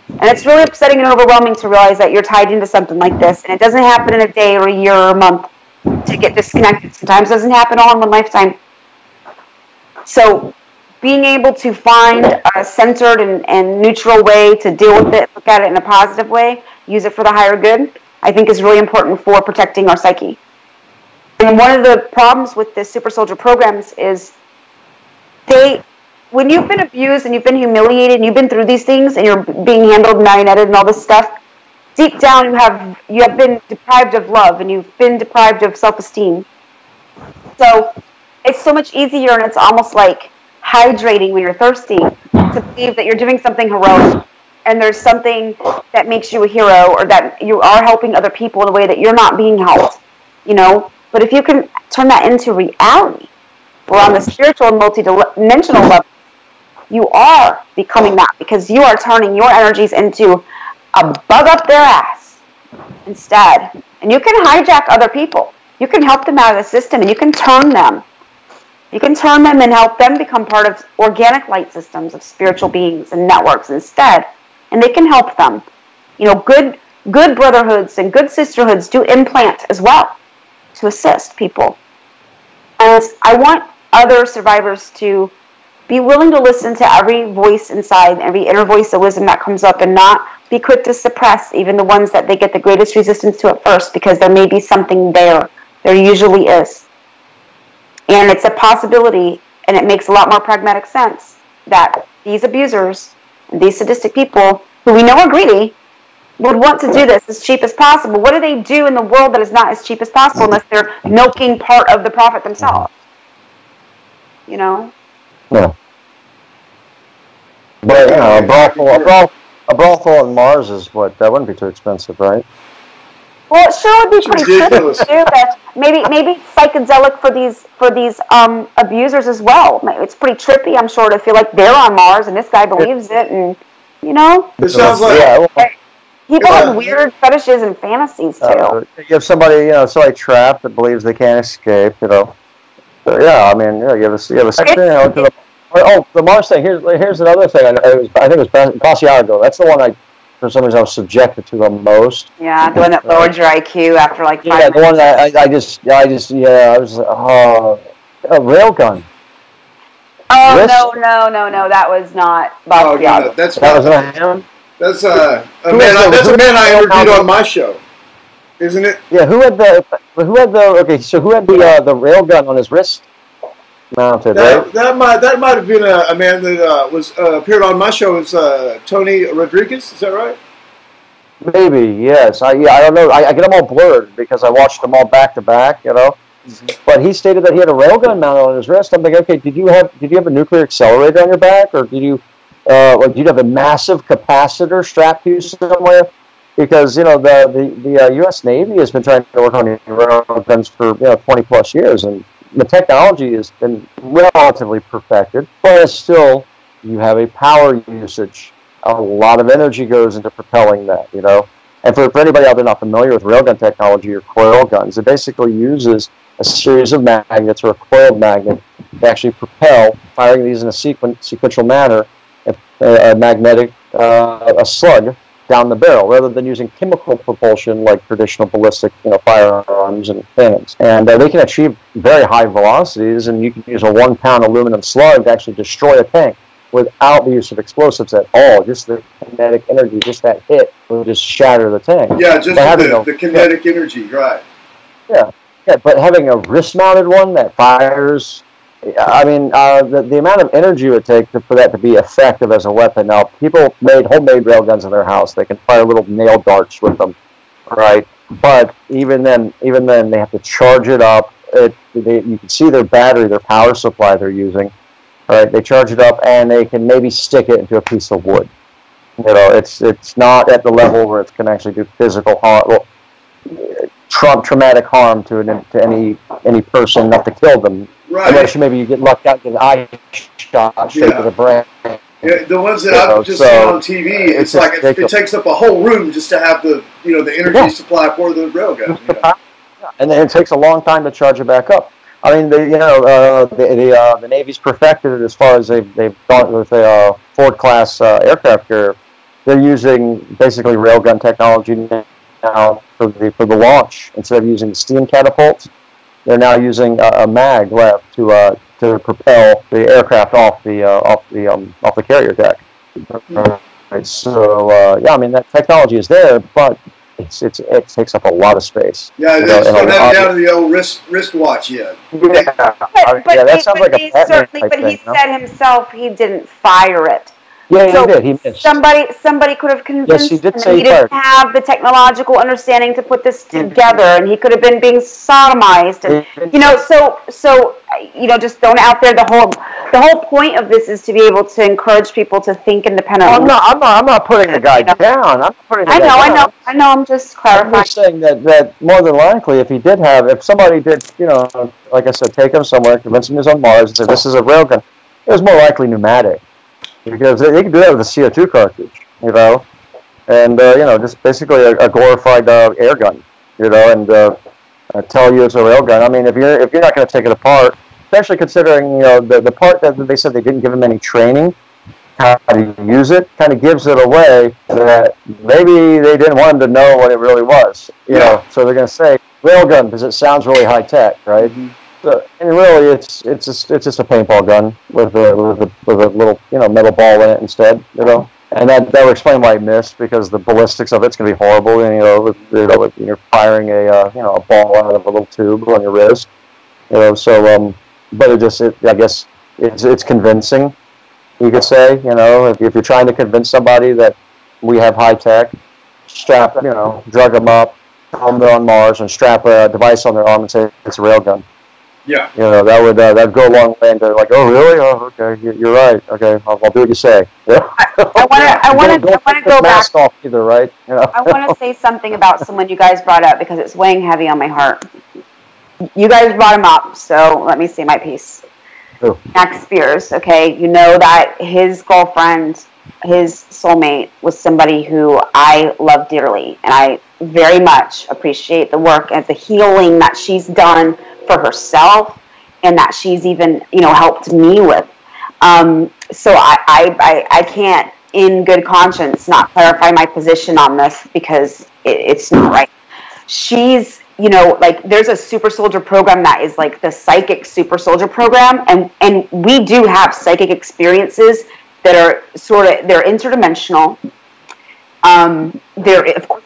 And it's really upsetting and overwhelming to realize that you're tied into something like this, and it doesn't happen in a day or a year or a month to get disconnected. Sometimes it doesn't happen all in one lifetime. So being able to find a centered and neutral way to deal with it, look at it in a positive way, use it for the higher good, I think is really important for protecting our psyche. And one of the problems with the super soldier programs is when you've been abused and you've been humiliated and you've been through these things and you're being handled, marionetted and all this stuff, deep down you have been deprived of love, and you've been deprived of self-esteem. So it's so much easier, and it's almost like hydrating when you're thirsty, to believe that you're doing something heroic and there's something that makes you a hero, or that you are helping other people in a way that you're not being helped, But if you can turn that into reality, or on the spiritual and multidimensional level, you are becoming that, because you are turning your energies into a bug up their ass instead. And you can hijack other people. You can help them out of the system, and you can turn them. You can turn them and help them become part of organic light systems of spiritual beings and networks instead. And they can help them. Good good brotherhoods and good sisterhoods do implant as well to assist people. And I want other survivors to be willing to listen to every voice inside, every inner voice of wisdom that comes up, and not be quick to suppress even the ones that they get the greatest resistance to at first, because there may be something there. There usually is. And it's a possibility, and it makes a lot more pragmatic sense, that these abusers and these sadistic people, who we know are greedy, would want to do this as cheap as possible. What do they do in the world that is not as cheap as possible unless they're milking part of the profit themselves? You know? Yeah. But, you know, a brothel on Mars is what? That wouldn't be too expensive, right? Well, it sure would be pretty trippy too. But maybe psychedelic for these abusers as well. It's pretty trippy, I'm sure, to feel like they're on Mars and this guy believes it, and you know. It sounds like people have weird fetishes and fantasies too. You have somebody, trapped that believes they can't escape. You know. So, yeah, I mean, you have a section. The Mars thing. Here's another thing. I think it was Basiago. That's the one for some reason I was subjected to the most. Yeah, the one that lowered your IQ after like 5 minutes. Yeah, the one that I was a railgun. Oh, no, that was not Basiago. That was not him? That's a man I interviewed on my show, isn't it? Yeah, who had the railgun on his wrist? Mounted, right? That might have been a man that appeared on my show. Is Tony Rodriguez? Is that right? Maybe, yes. I don't know. I get them all blurred because I watched them all back to back. You know, but he stated that he had a railgun mounted on his wrist. I'm thinking, okay, did you have a nuclear accelerator on your back, or did you did you have a massive capacitor strapped to you somewhere? Because the U.S. Navy has been trying to work on railguns for 20 plus years, and the technology has been relatively perfected, but still, you have a power usage. A lot of energy goes into propelling that, And for anybody out there not familiar with railgun technology or coil guns, it basically uses a series of magnets or a coiled magnet to actually propel, firing these in a sequential manner, a slug down the barrel, rather than using chemical propulsion like traditional ballistic, firearms and things. And they can achieve very high velocities, and you can use a 1 pound aluminum slug to actually destroy a tank without the use of explosives at all. Just the kinetic energy, just that hit will just shatter the tank. Yeah, just the kinetic energy, right. Yeah, but having a wrist-mounted one that fires, I mean, the amount of energy it would take for that to be effective as a weapon. Now, people made homemade railguns in their house. They can fire little nail darts with them, right? But even then, they have to charge it up. You can see their battery, their power supply they're using. Right? They charge it up, and they can maybe stick it into a piece of wood. It's not at the level where it can actually do physical harm, traumatic harm to any person, enough to kill them. Right. Unless maybe you get lucked out, get an eye shot straight to the brain. Yeah, the ones that I've just seen on TV, it's like it takes up a whole room just to have the energy supply for the railgun. And then it takes a long time to charge it back up. I mean, the Navy's perfected it as far as they've gone with a Ford class aircraft carrier. They're using basically railgun technology now for the launch. Instead of using the steam catapults, they're now using a mag left to propel the aircraft off the carrier deck. Right. So I mean that technology is there, but it takes up a lot of space. Yeah, they just don't have it down to the old wristwatch yet. That sounds like a But he said himself he didn't fire it. Yeah, he did. He missed. Somebody could have convinced him that he didn't have the technological understanding to put this together, and he could have been being sodomized, and just throwing out there. The whole point of this is to be able to encourage people to think independently. I'm not putting the guy down. I know. I'm just clarifying. I'm just saying that more than likely, if somebody did, like I said, take him somewhere, convince him he was on Mars, and say this is a railgun, it was more likely pneumatic. Because they can do that with a CO2 cartridge, and just basically a glorified air gun, and tell you it's a railgun. I mean, if you're not going to take it apart, especially considering the part that they said they didn't give him any training, how to use it, kind of gives it away that maybe they didn't want them to know what it really was. You know, so they're going to say railgun because it sounds really high tech, right? Mm-hmm. So, and really, it's just a paintball gun with a little metal ball in it instead. You know, and that would explain why I missed, because the ballistics of it's going to be horrible. And, you're firing a ball out of a little tube on your wrist. You know, so but I guess it's convincing. You could say, if you're trying to convince somebody that we have high tech, drug them up, tell them they're on Mars, and strap a device on their arm and say it's a railgun. Yeah. That'd go a long way into like, oh really? Oh, okay, you're right. Okay, I'll do what you say. Yeah. I want to go back. Off either, right? I want to say something about someone you guys brought up because it's weighing heavy on my heart. You guys brought him up, so let me say my piece. Who? Max Spears, okay? You know that his girlfriend, his soulmate, was somebody who I love dearly, and I very much appreciate the work and the healing that she's done for herself, and that she's even, helped me with. So I can't, in good conscience, not clarify my position on this because it's not right. She's, there's a super soldier program that is like the psychic super soldier program, and we do have psychic experiences that are they're interdimensional. There, of course,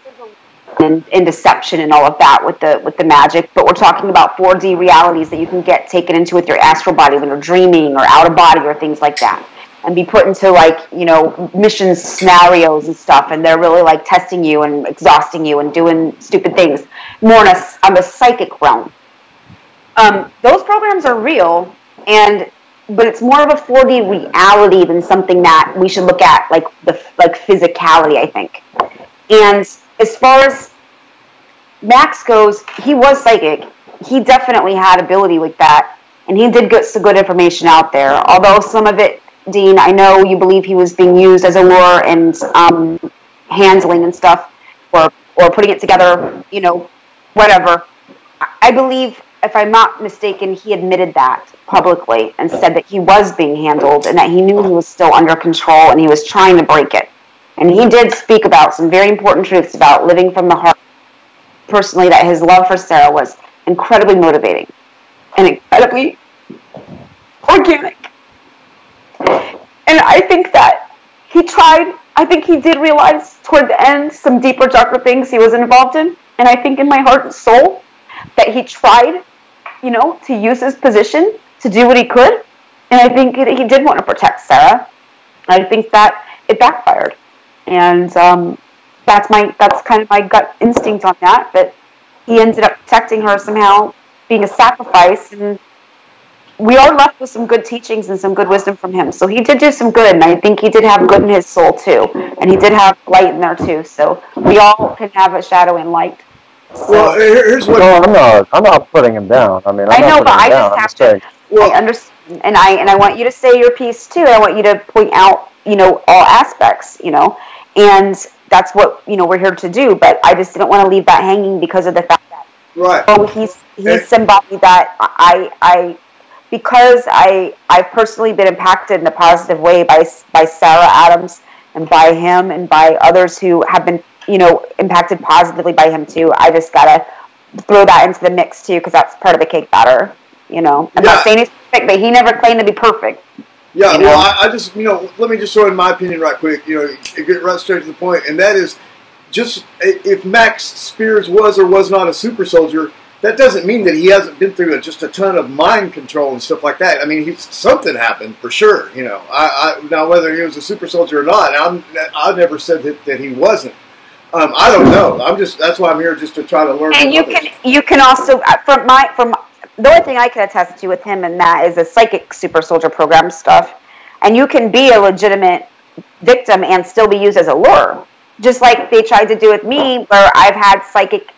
there's in deception and all of that with the magic, but we're talking about 4D realities that you can get taken into with your astral body when you're dreaming or out of body or things like that, and be put into mission scenarios and stuff, and they're really like testing you and exhausting you and doing stupid things more on the psychic realm. Those programs are real, but it's more of a 4D reality than something that we should look at like physicality, I think. And as far as Max goes, he was psychic. He definitely had ability like that, and he did get some good information out there. Although some of it, Dean, I know you believe he was being used as a lure and handling and stuff, or putting it together, whatever. I believe, if I'm not mistaken, he admitted that publicly and said that he was being handled and that he knew he was still under control and he was trying to break it. And he did speak about some very important truths about living from the heart. Personally, that his love for Sarah was incredibly motivating and incredibly organic. And I think that he tried. I think he did realize toward the end some deeper, darker things he was involved in. And I think in my heart and soul that he tried, to use his position to do what he could. And I think he did want to protect Sarah. I think that it backfired. And that's kind of my gut instinct on that. But he ended up protecting her somehow, being a sacrifice. And we are left with some good teachings and some good wisdom from him. So he did do some good, and I think he did have good in his soul too. And he did have light in there too. So we all can have a shadow and light. So, well, here's what. No, I'm not putting him down. I mean, I know, but I just have to. I understand, and I want you to say your piece too. I want you to point out, all aspects, and that's what we're here to do. But I just didn't want to leave that hanging because of the fact that he's somebody that because I've personally been impacted in a positive way by Sarah Adams and by him and by others who have been impacted positively by him too. I just gotta throw that into the mix too, because that's part of the cake batter. I'm not saying he's perfect, but he never claimed to be perfect. Yeah, well, I just let me just throw in my opinion right quick. Get right straight to the point, and that is just if Max Spears was or was not a super soldier, that doesn't mean that he hasn't been through just a ton of mind control and stuff like that. I mean, something happened for sure. Now whether he was a super soldier or not, I never said that he wasn't. I don't know. That's why I'm here, just to try to learn. And you can also from the only thing I can attest to with him and that is the psychic super soldier program stuff. And you can be a legitimate victim and still be used as a lure, just like they tried to do with me, where I've had psychic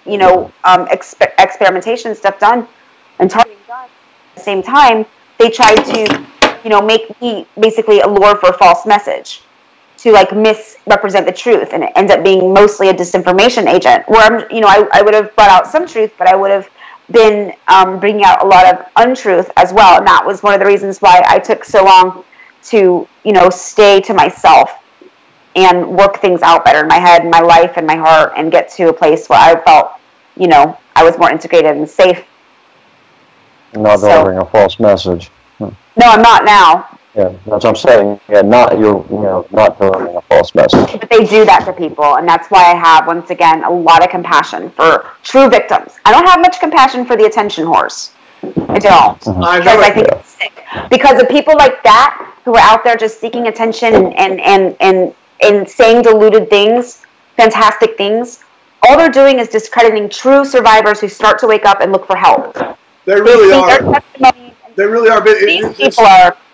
experimentation stuff done and targeting done at the same time. They tried to make me basically a lure for a false message, to misrepresent the truth, and it ends up being mostly a disinformation agent. Where I would have brought out some truth, but I would have been bringing out a lot of untruth as well, and that was one of the reasons why I took so long to, stay to myself and work things out better in my head and my life and my heart and get to a place where I felt, I was more integrated and safe. Not delivering a false message. No, I'm not now. Yeah, that's what I'm saying. Yeah, not delivering a false message. But they do that to people, and that's why I have, once again, a lot of compassion for true victims. I don't have much compassion for the attention whores. I don't. Mm-hmm. I think it's sick. Because of people like that who are out there just seeking attention and saying deluded things, fantastic things, all they're doing is discrediting true survivors who start to wake up and look for help. They really are. They really are. But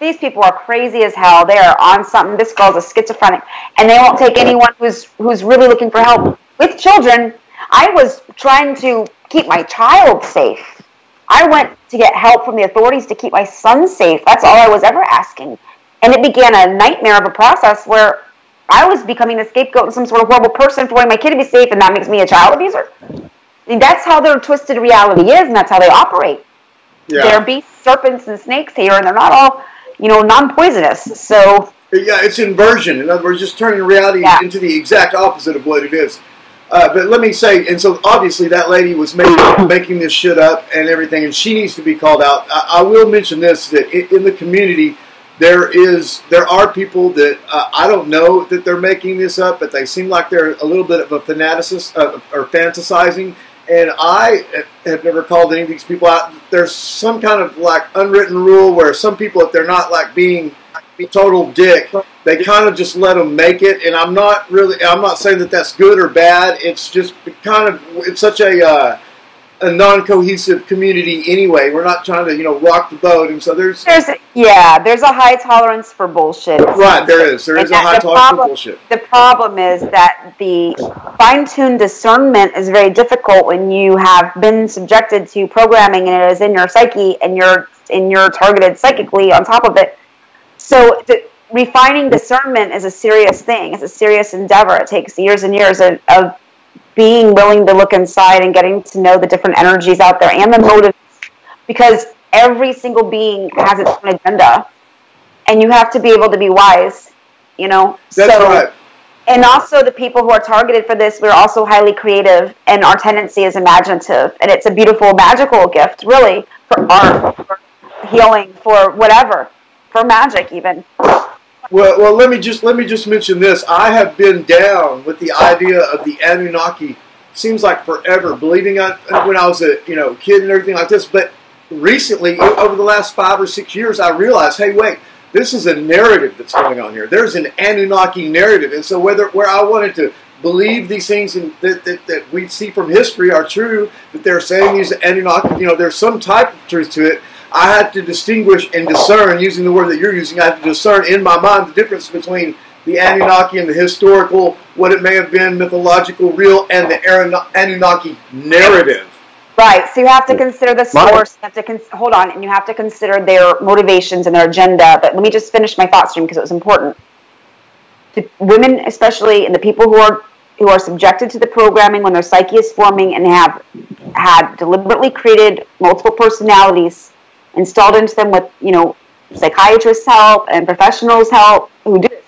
these people are crazy as hell. They are on something. This girl's a schizophrenic, and they won't take anyone who's really looking for help. With children, I was trying to keep my child safe. I went to get help from the authorities to keep my son safe. That's all I was ever asking. And it began a nightmare of a process where I was becoming a scapegoat and some sort of horrible person for wanting my kid to be safe, and that makes me a child abuser. That's how their twisted reality is, and that's how they operate. Yeah. There are beasts, serpents, and snakes here, and they're not all, non-poisonous. So yeah, it's inversion. In other words, just turning reality into the exact opposite of what it is. But let me say, and so obviously that lady was making this shit up and everything, and she needs to be called out. I will mention this, that in the community, there are people that I don't know that they're making this up, but they seem like they're a little bit of a fanaticist or fantasizing. And I have never called any of these people out. There's some kind of like unwritten rule where some people, if they're not like being total dick, they kind of just let them make it. And I'm not saying that that's good or bad. It's just it's such a non-cohesive community anyway. We're not trying to, rock the boat. And so there's a high tolerance for bullshit. Right, there is a high tolerance for bullshit. The problem is that the fine-tuned discernment is very difficult when you have been subjected to programming and it is in your psyche and you're targeted psychically on top of it. So refining discernment is a serious thing. It's a serious endeavor. It takes years and years of being willing to look inside and getting to know the different energies out there and the motives, because every single being has its own agenda, and you have to be able to be wise, That's right. And also the people who are targeted for this, we're also highly creative, and our tendency is imaginative, and it's a beautiful, magical gift, really, for art, for healing, for whatever, for magic even. Well, let me just mention this. I have been down with the idea of the Anunnaki. Seems like forever, believing when I was a kid and everything like this. But recently, over the last 5 or 6 years, I realized, hey, wait, this is a narrative that's going on here. There's an Anunnaki narrative, and so where I wanted to believe these things that we see from history are true, that they're saying these Anunnaki, there's some type of truth to it. I had to distinguish and discern, using the word that you're using, I had to discern in my mind the difference between the Anunnaki and the historical, what it may have been, mythological, real, and the Anunnaki narrative. Right, so you have to consider the source, hold on, and you have to consider their motivations and their agenda, but let me just finish my thought stream because it was important. The women, especially, and the people who are subjected to the programming when their psyche is forming and have had deliberately created multiple personalities installed into them with, psychiatrists' help and professionals' help who do this.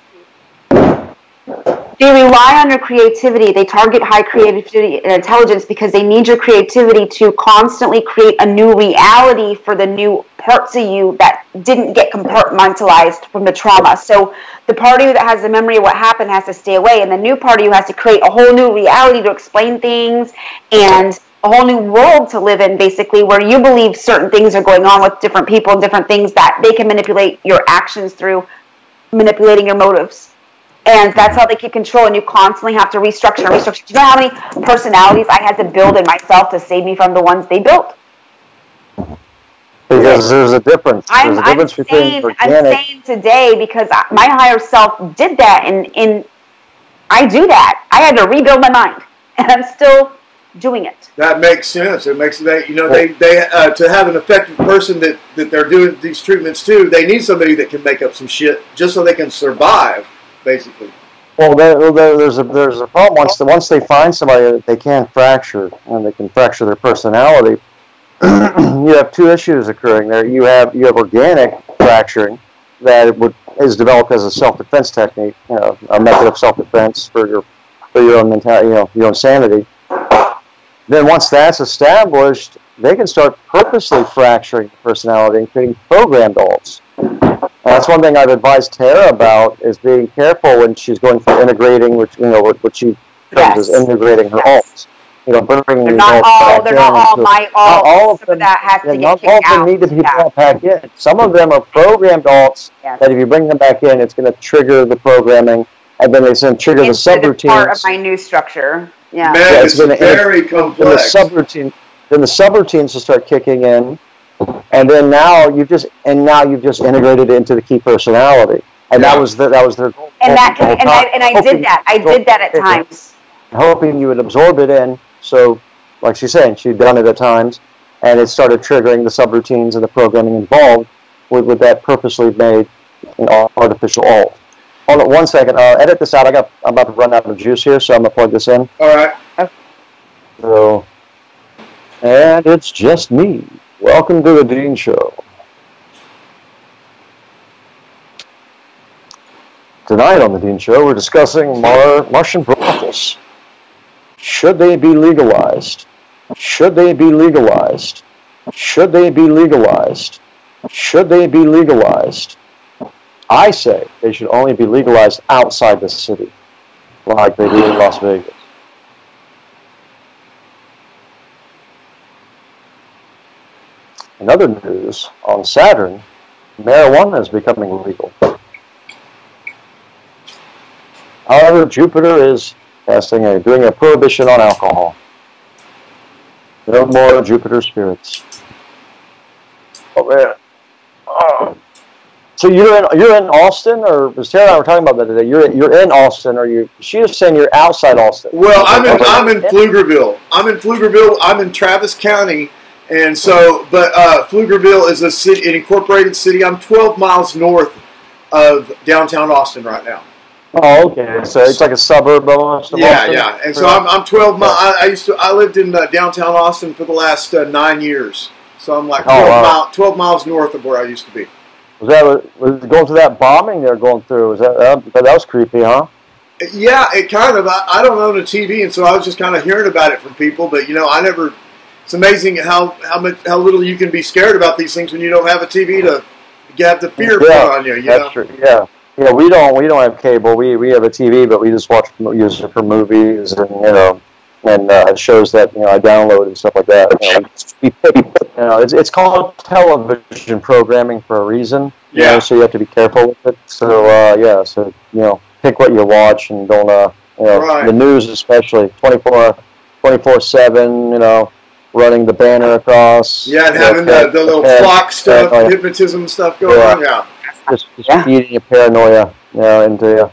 They rely on your creativity. They target high creativity and intelligence because they need your creativity to constantly create a new reality for the new parts of you that didn't get compartmentalized from the trauma. So the part of you that has the memory of what happened has to stay away, and the new part of you has to create a whole new reality to explain things and a whole new world to live in, basically, where you believe certain things are going on with different people and different things that they can manipulate your actions through manipulating your motives. And that's how they keep control, and you constantly have to restructure. Do you know how many personalities I had to build in myself to save me from the ones they built? Because there's a difference. There's a difference between organic. I'm saying today because my higher self did that, and I do that. I had to rebuild my mind, and I'm still doing it. That makes sense. It makes they to have an effective person that they're doing these treatments to, they need somebody that can make up some shit just so they can survive, basically. Well, there's a problem once they find somebody that they can fracture, and they can fracture their personality. You have two issues occurring there. You have organic fracturing that would is developed as a self-defense technique, a method of self-defense for your own mentality, your own sanity. Then once that's established, they can start purposely fracturing personality and creating programmed alts. That's one thing I've advised Tara about, is being careful when she's going through integrating, what she terms as integrating her alts. Bringing they're not all my alts. All of them, that has to get not all of them need to be brought back in. Some of them are programmed alts that if you bring them back in, it's going to trigger the programming, and then it's going to trigger the subroutines. Part of my new structure. Yeah. Man, it's very complex. Then the subroutines will start kicking in, and then now you've just integrated it into the key personality, and that was their goal. And I did that. I did that at times. Hoping you would absorb it in. So, like she's saying, she'd done it at times, and it started triggering the subroutines and the programming involved with that purposely made artificial alt. Hold on 1 second. Edit this out. I'm about to run out of juice here, so I'm going to plug this in. All right. So, and it's just me. Welcome to the Dean Show. Tonight on the Dean Show, we're discussing Martian brothels. Should they be legalized? Should they be legalized? Should they be legalized? Should they be legalized? I say they should only be legalized outside the city, like they do in Las Vegas. In other news, on Saturn, marijuana is becoming legal. However, Jupiter is doing a prohibition on alcohol. No more Jupiter spirits. Oh man. Oh. So you're in Austin, or was Tara and I were talking about that today? You're in Austin, or you? She was saying you're outside Austin. Well, I'm in Pflugerville. I'm in Travis County, and so Pflugerville is a city, an incorporated city. I'm 12 miles north of downtown Austin right now. Oh, okay. So it's like a suburb of Austin. Yeah. And so I'm 12 miles. I lived in downtown Austin for the last 9 years. So I'm like 12 miles north of where I used to be. Was going through that bombing they're going through? That was creepy, huh? Yeah, it kind of. I don't own a TV, and so I was just kind of hearing about it from people. But I never. It's amazing how little you can be scared about these things when you don't have a TV to have the fear put on you. That's true. Yeah. Yeah, we don't have cable. We have a TV, but we just use it for movies and shows that I download and stuff like that. It's called television programming for a reason. Yeah. So you have to be careful with it. So pick what you watch and don't right. The news especially 24/7. Running the banner across. Yeah, and having the little clock stuff, hypnotism stuff going on. Yeah. Just feeding your paranoia, into you.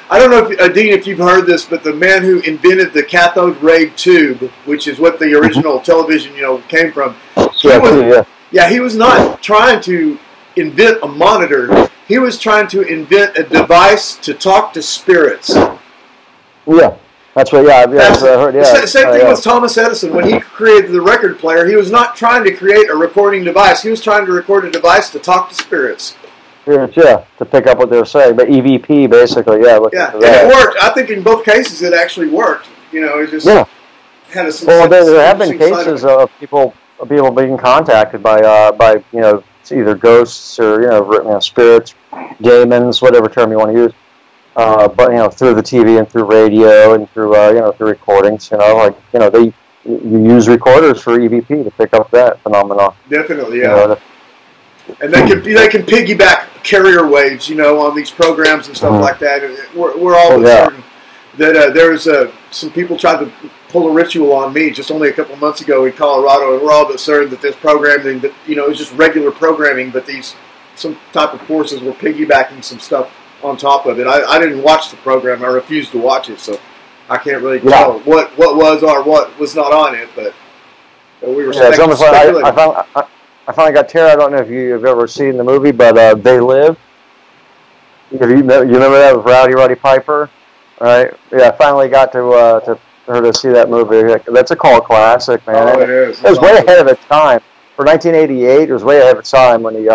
I don't know, Dean, if you've heard this, but the man who invented the cathode ray tube, which is what the original television, came from. He was not trying to invent a monitor. He was trying to invent a device to talk to spirits. Yeah. That's what. That's what I heard. Yeah. Same thing with Thomas Edison when he created the record player. He was not trying to create a recording device. He was trying to record a device to talk to spirits. To pick up what they were saying, but EVP basically, and it worked. I think in both cases it actually worked. It just had a. Well, there have been cases of people being contacted by either ghosts or spirits, demons, whatever term you want to use. But through the TV and through radio and through through recordings, they use recorders for EVP to pick up that phenomenon. Definitely, yeah. And they can piggyback carrier waves, on these programs and stuff like that. And we're all certain that there was some people tried to pull a ritual on me just only a couple months ago in Colorado, and we're all but certain that this programming, that it was just regular programming, but some type of forces were piggybacking some stuff on top of it. I didn't watch the program. I refused to watch it, so I can't really tell what was or what was not on it. But we were speculating. I finally got Tara. I don't know if you've ever seen the movie, but They Live. You remember that with Roddy Piper? Right? Yeah, I finally got to her to see that movie. That's a cult classic, man. Oh, it is. It was way ahead of its time. For 1988, it was way ahead of its time when he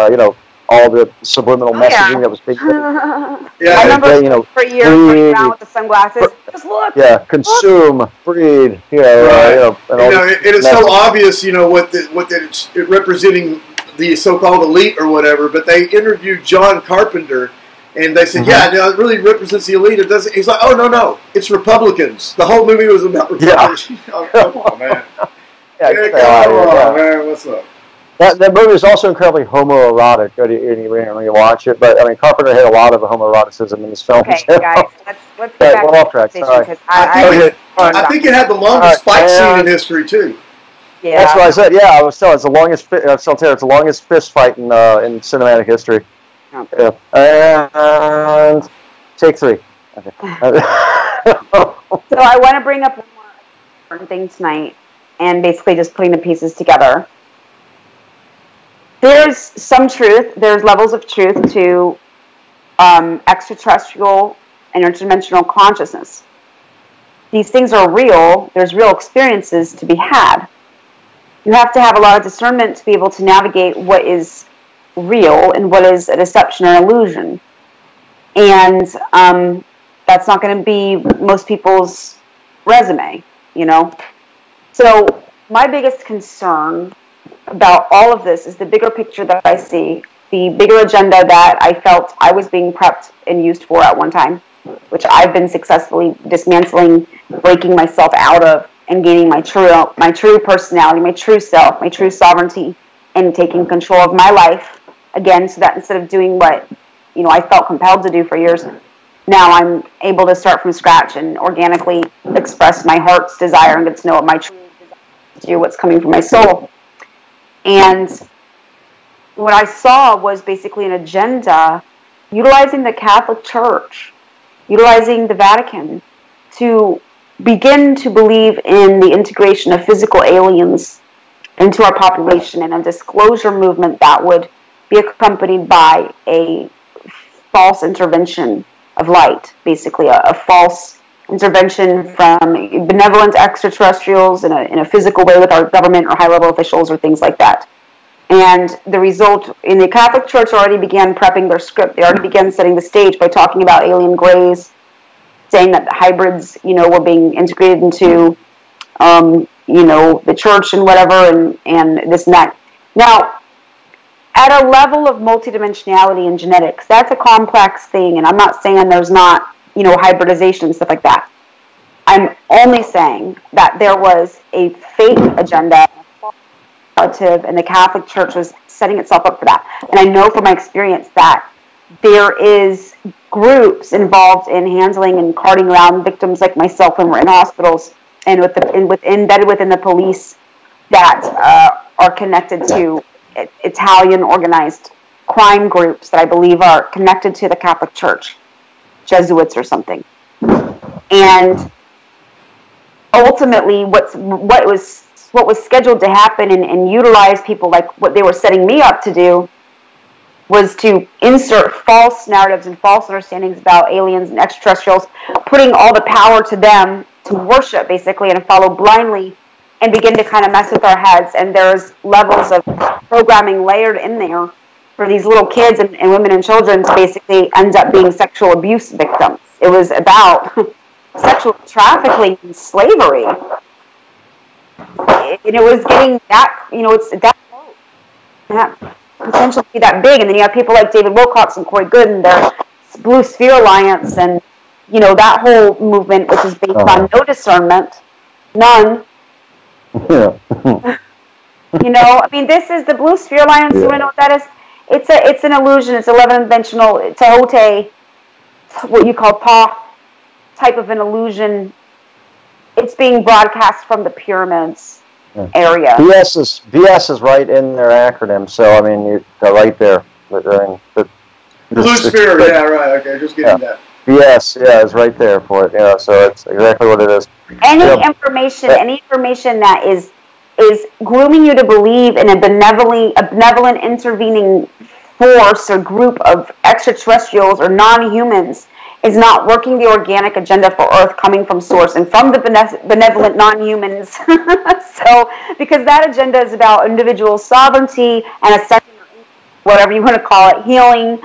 all the subliminal messaging that was being I remember for years running around with the sunglasses. Just look. Yeah, consume, breed. It is so obvious, what it's representing the so-called elite or whatever. But they interviewed John Carpenter, and they said, it really represents the elite. It doesn't. He's like, oh no, it's Republicans. The whole movie was about Republicans. Yeah. Oh, come on, man. Man, what's up? That movie is also incredibly homoerotic when you watch it. But I mean, Carpenter had a lot of homoeroticism in his films. Okay, guys, let's get back off track. Sorry. I think it had the longest fight scene in history too. Yeah, that's what I said. Yeah, I was telling. It's the longest. It's the longest fist fight in cinematic history. Okay. Yeah. And take 3. Okay. So I want to bring up one more important thing tonight, and basically just putting the pieces together. There's some truth. There's levels of truth to extraterrestrial and interdimensional consciousness. These things are real. There's real experiences to be had. You have to have a lot of discernment to be able to navigate what is real and what is a deception or illusion. And that's not going to be most people's resume, So my biggest concern about all of this is the bigger picture that I see, the bigger agenda that I felt I was being prepped and used for at one time, which I've been successfully dismantling, breaking myself out of, and gaining my true personality, my true self, my true sovereignty, and taking control of my life again, so that instead of doing what I felt compelled to do for years, now I'm able to start from scratch and organically express my heart's desire and get to know what my true desire is to do, what's coming from my soul. And what I saw was basically an agenda utilizing the Catholic Church, utilizing the Vatican to begin to believe in the integration of physical aliens into our population, and a disclosure movement that would be accompanied by a false intervention of light, basically a false intervention from benevolent extraterrestrials in a physical way with our government or high-level officials or things like that. And the result, in the Catholic Church already began prepping their script. They already began setting the stage by talking about alien grays, saying that the hybrids, were being integrated into, the church and whatever, and this and that. Now, at a level of multidimensionality and genetics, that's a complex thing, and I'm not saying there's not, hybridization and stuff like that. I'm only saying that there was a fake agenda, and the Catholic Church was setting itself up for that. And I know from my experience that there is groups involved in handling and carting around victims like myself when we're in hospitals, and embedded within the police that are connected to Italian organized crime groups that I believe are connected to the Catholic Church, Jesuits or something. And ultimately, what was scheduled to happen and utilize people like what they were setting me up to do was to insert false narratives and false understandings about aliens and extraterrestrials, putting all the power to them to worship, basically, and follow blindly, and begin to kind of mess with our heads. And there's levels of programming layered in there for these little kids and women and children to basically end up being sexual abuse victims. It was about sexual trafficking and slavery. And it was getting that, it's that close. That potentially that big. And then you have people like David Wilcox and Corey Goode and their Blue Sphere Alliance and, that whole movement, which is based on no discernment, none. Yeah. This is the Blue Sphere Alliance. Yeah. You know what that is? It's an illusion. It's 11-dimensional Tehote, what you call Thoth type of an illusion. It's being broadcast from the pyramids area. VS is right in their acronym, so they're right there. Blue Sphere, yeah, right. Okay, just getting that. VS, is right there for it. Yeah, so it's exactly what it is. Any information that is grooming you to believe in a benevolent intervening force or group of extraterrestrials or non-humans is not working the organic agenda for Earth coming from source and from the benevolent non-humans. So, because that agenda is about individual sovereignty and a second whatever you want to call it, healing,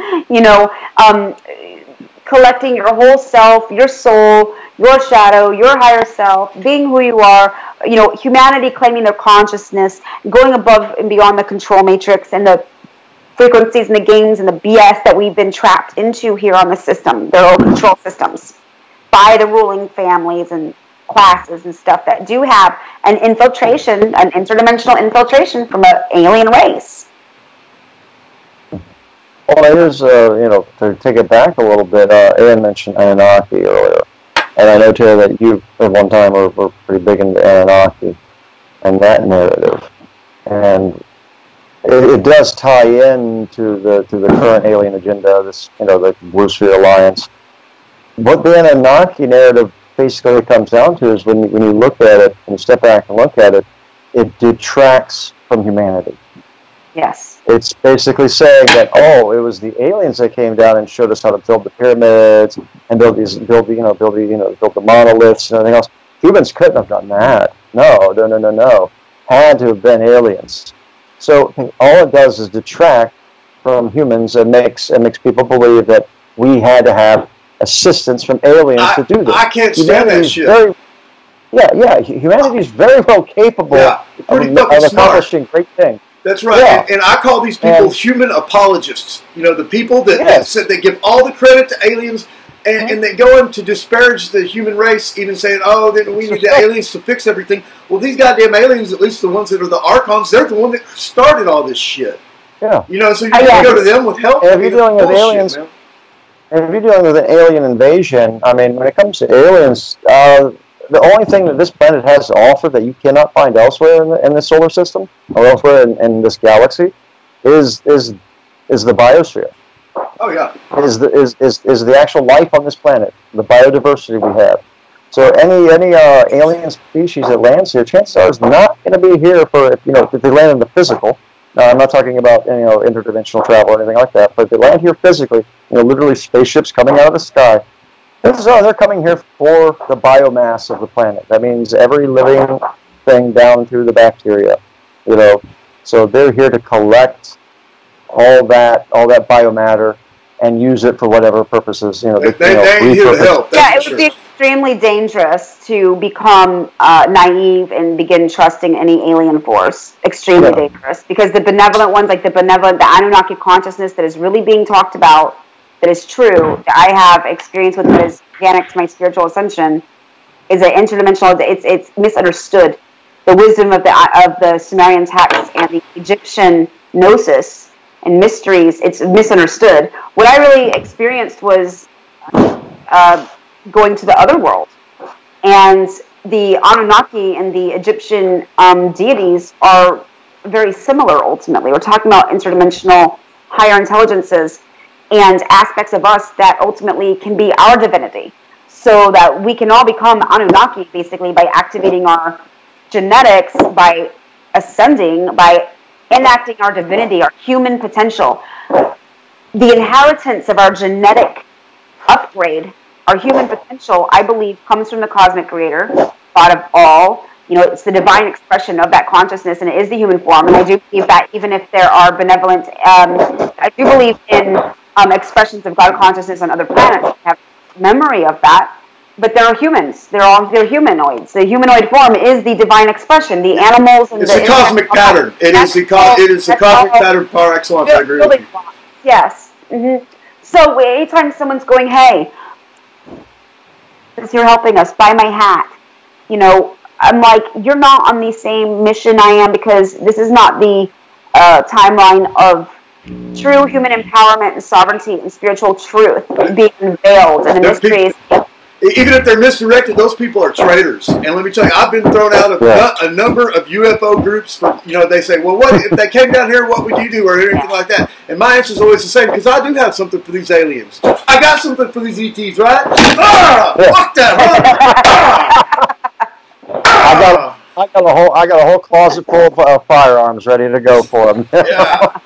collecting your whole self, your soul, your shadow, your higher self, being who you are, humanity claiming their consciousness, going above and beyond the control matrix and the frequencies and the games and the BS that we've been trapped into here on the system, their own control systems, by the ruling families and classes and stuff that do have an infiltration, an interdimensional infiltration from an alien race. Well, here's, to take it back a little bit, Aaron mentioned Anunnaki earlier. And I know, Terry, that you at one time were pretty big into Anunnaki and that narrative. And it does tie in to the current alien agenda, this, the Blue Sphere Alliance. What the Anunnaki narrative basically comes down to is when you look at it, when you step back and look at it, it detracts from humanity. Yes. It's basically saying that, it was the aliens that came down and showed us how to build the pyramids and build the monoliths and everything else. Humans couldn't have done that. No. Had to have been aliens. So all it does is detract from humans and makes people believe that we had to have assistance from aliens to do this. I can't stand that shit. Humanity is very well capable of accomplishing great things. That's right, yeah. and I call these people human apologists. The people that give all the credit to aliens, and they go in to disparage the human race, even saying, then we need the aliens to fix everything. Well, these goddamn aliens, at least the ones that are the Archons, they're the one that started all this shit. Yeah. So you can go to them with help. And if you're dealing with aliens, and if you're dealing with an alien invasion, when it comes to aliens, the only thing that this planet has to offer that you cannot find elsewhere in the solar system or elsewhere in this galaxy is the biosphere. Oh yeah. Is the actual life on this planet, the biodiversity we have. So any alien species that lands here, chances are is not going to be here for if they land in the physical. Now, I'm not talking about interdimensional travel or anything like that, but if they land here physically, literally spaceships coming out of the sky. They're coming here for the biomass of the planet. That means every living thing down through the bacteria. So they're here to collect all that biomatter and use it for whatever purposes. They ain't here to help. It would be extremely dangerous to become naive and begin trusting any alien force. Extremely dangerous, because the benevolent ones, like the Anunnaki consciousness that is really being talked about, that is true, that I have experience with, that is organic to my spiritual ascension, is an interdimensional. It's misunderstood. The wisdom of the Sumerian texts and the Egyptian gnosis and mysteries, it's misunderstood. What I really experienced was going to the other world, and the Anunnaki and the Egyptian deities are very similar. Ultimately, we're talking about interdimensional higher intelligences and aspects of us that ultimately can be our divinity, so that we can all become Anunnaki, basically, by activating our genetics, by ascending, by enacting our divinity, our human potential. The inheritance of our genetic upgrade, our human potential, I believe, comes from the cosmic creator, God of all. It's the divine expression of that consciousness, and it is the human form. And I do believe that even if there are benevolent, I do believe in expressions of God consciousness on other planets that have memory of that, but there are humans. They're humanoids. The humanoid form is the divine expression. The animals and it's the cosmic pattern. It is the cosmic pattern par excellence. I agree with you. Yes. Mm-hmm. So anytime someone's going, hey, you're helping us, buy my hat. I'm like, you're not on the same mission I am, because this is not the timeline of true human empowerment and sovereignty and spiritual truth being unveiled, and the mysteries. Even if they're misdirected, those people are traitors. And let me tell you, I've been thrown out of a number of UFO groups for, they say, well, what if they came down here, what would you do, or anything like that? And my answer is always the same, because I do have something for these aliens. I got something for these ETs, right? Fuck that, huh? I got a whole closet full of firearms ready to go for them. Yeah.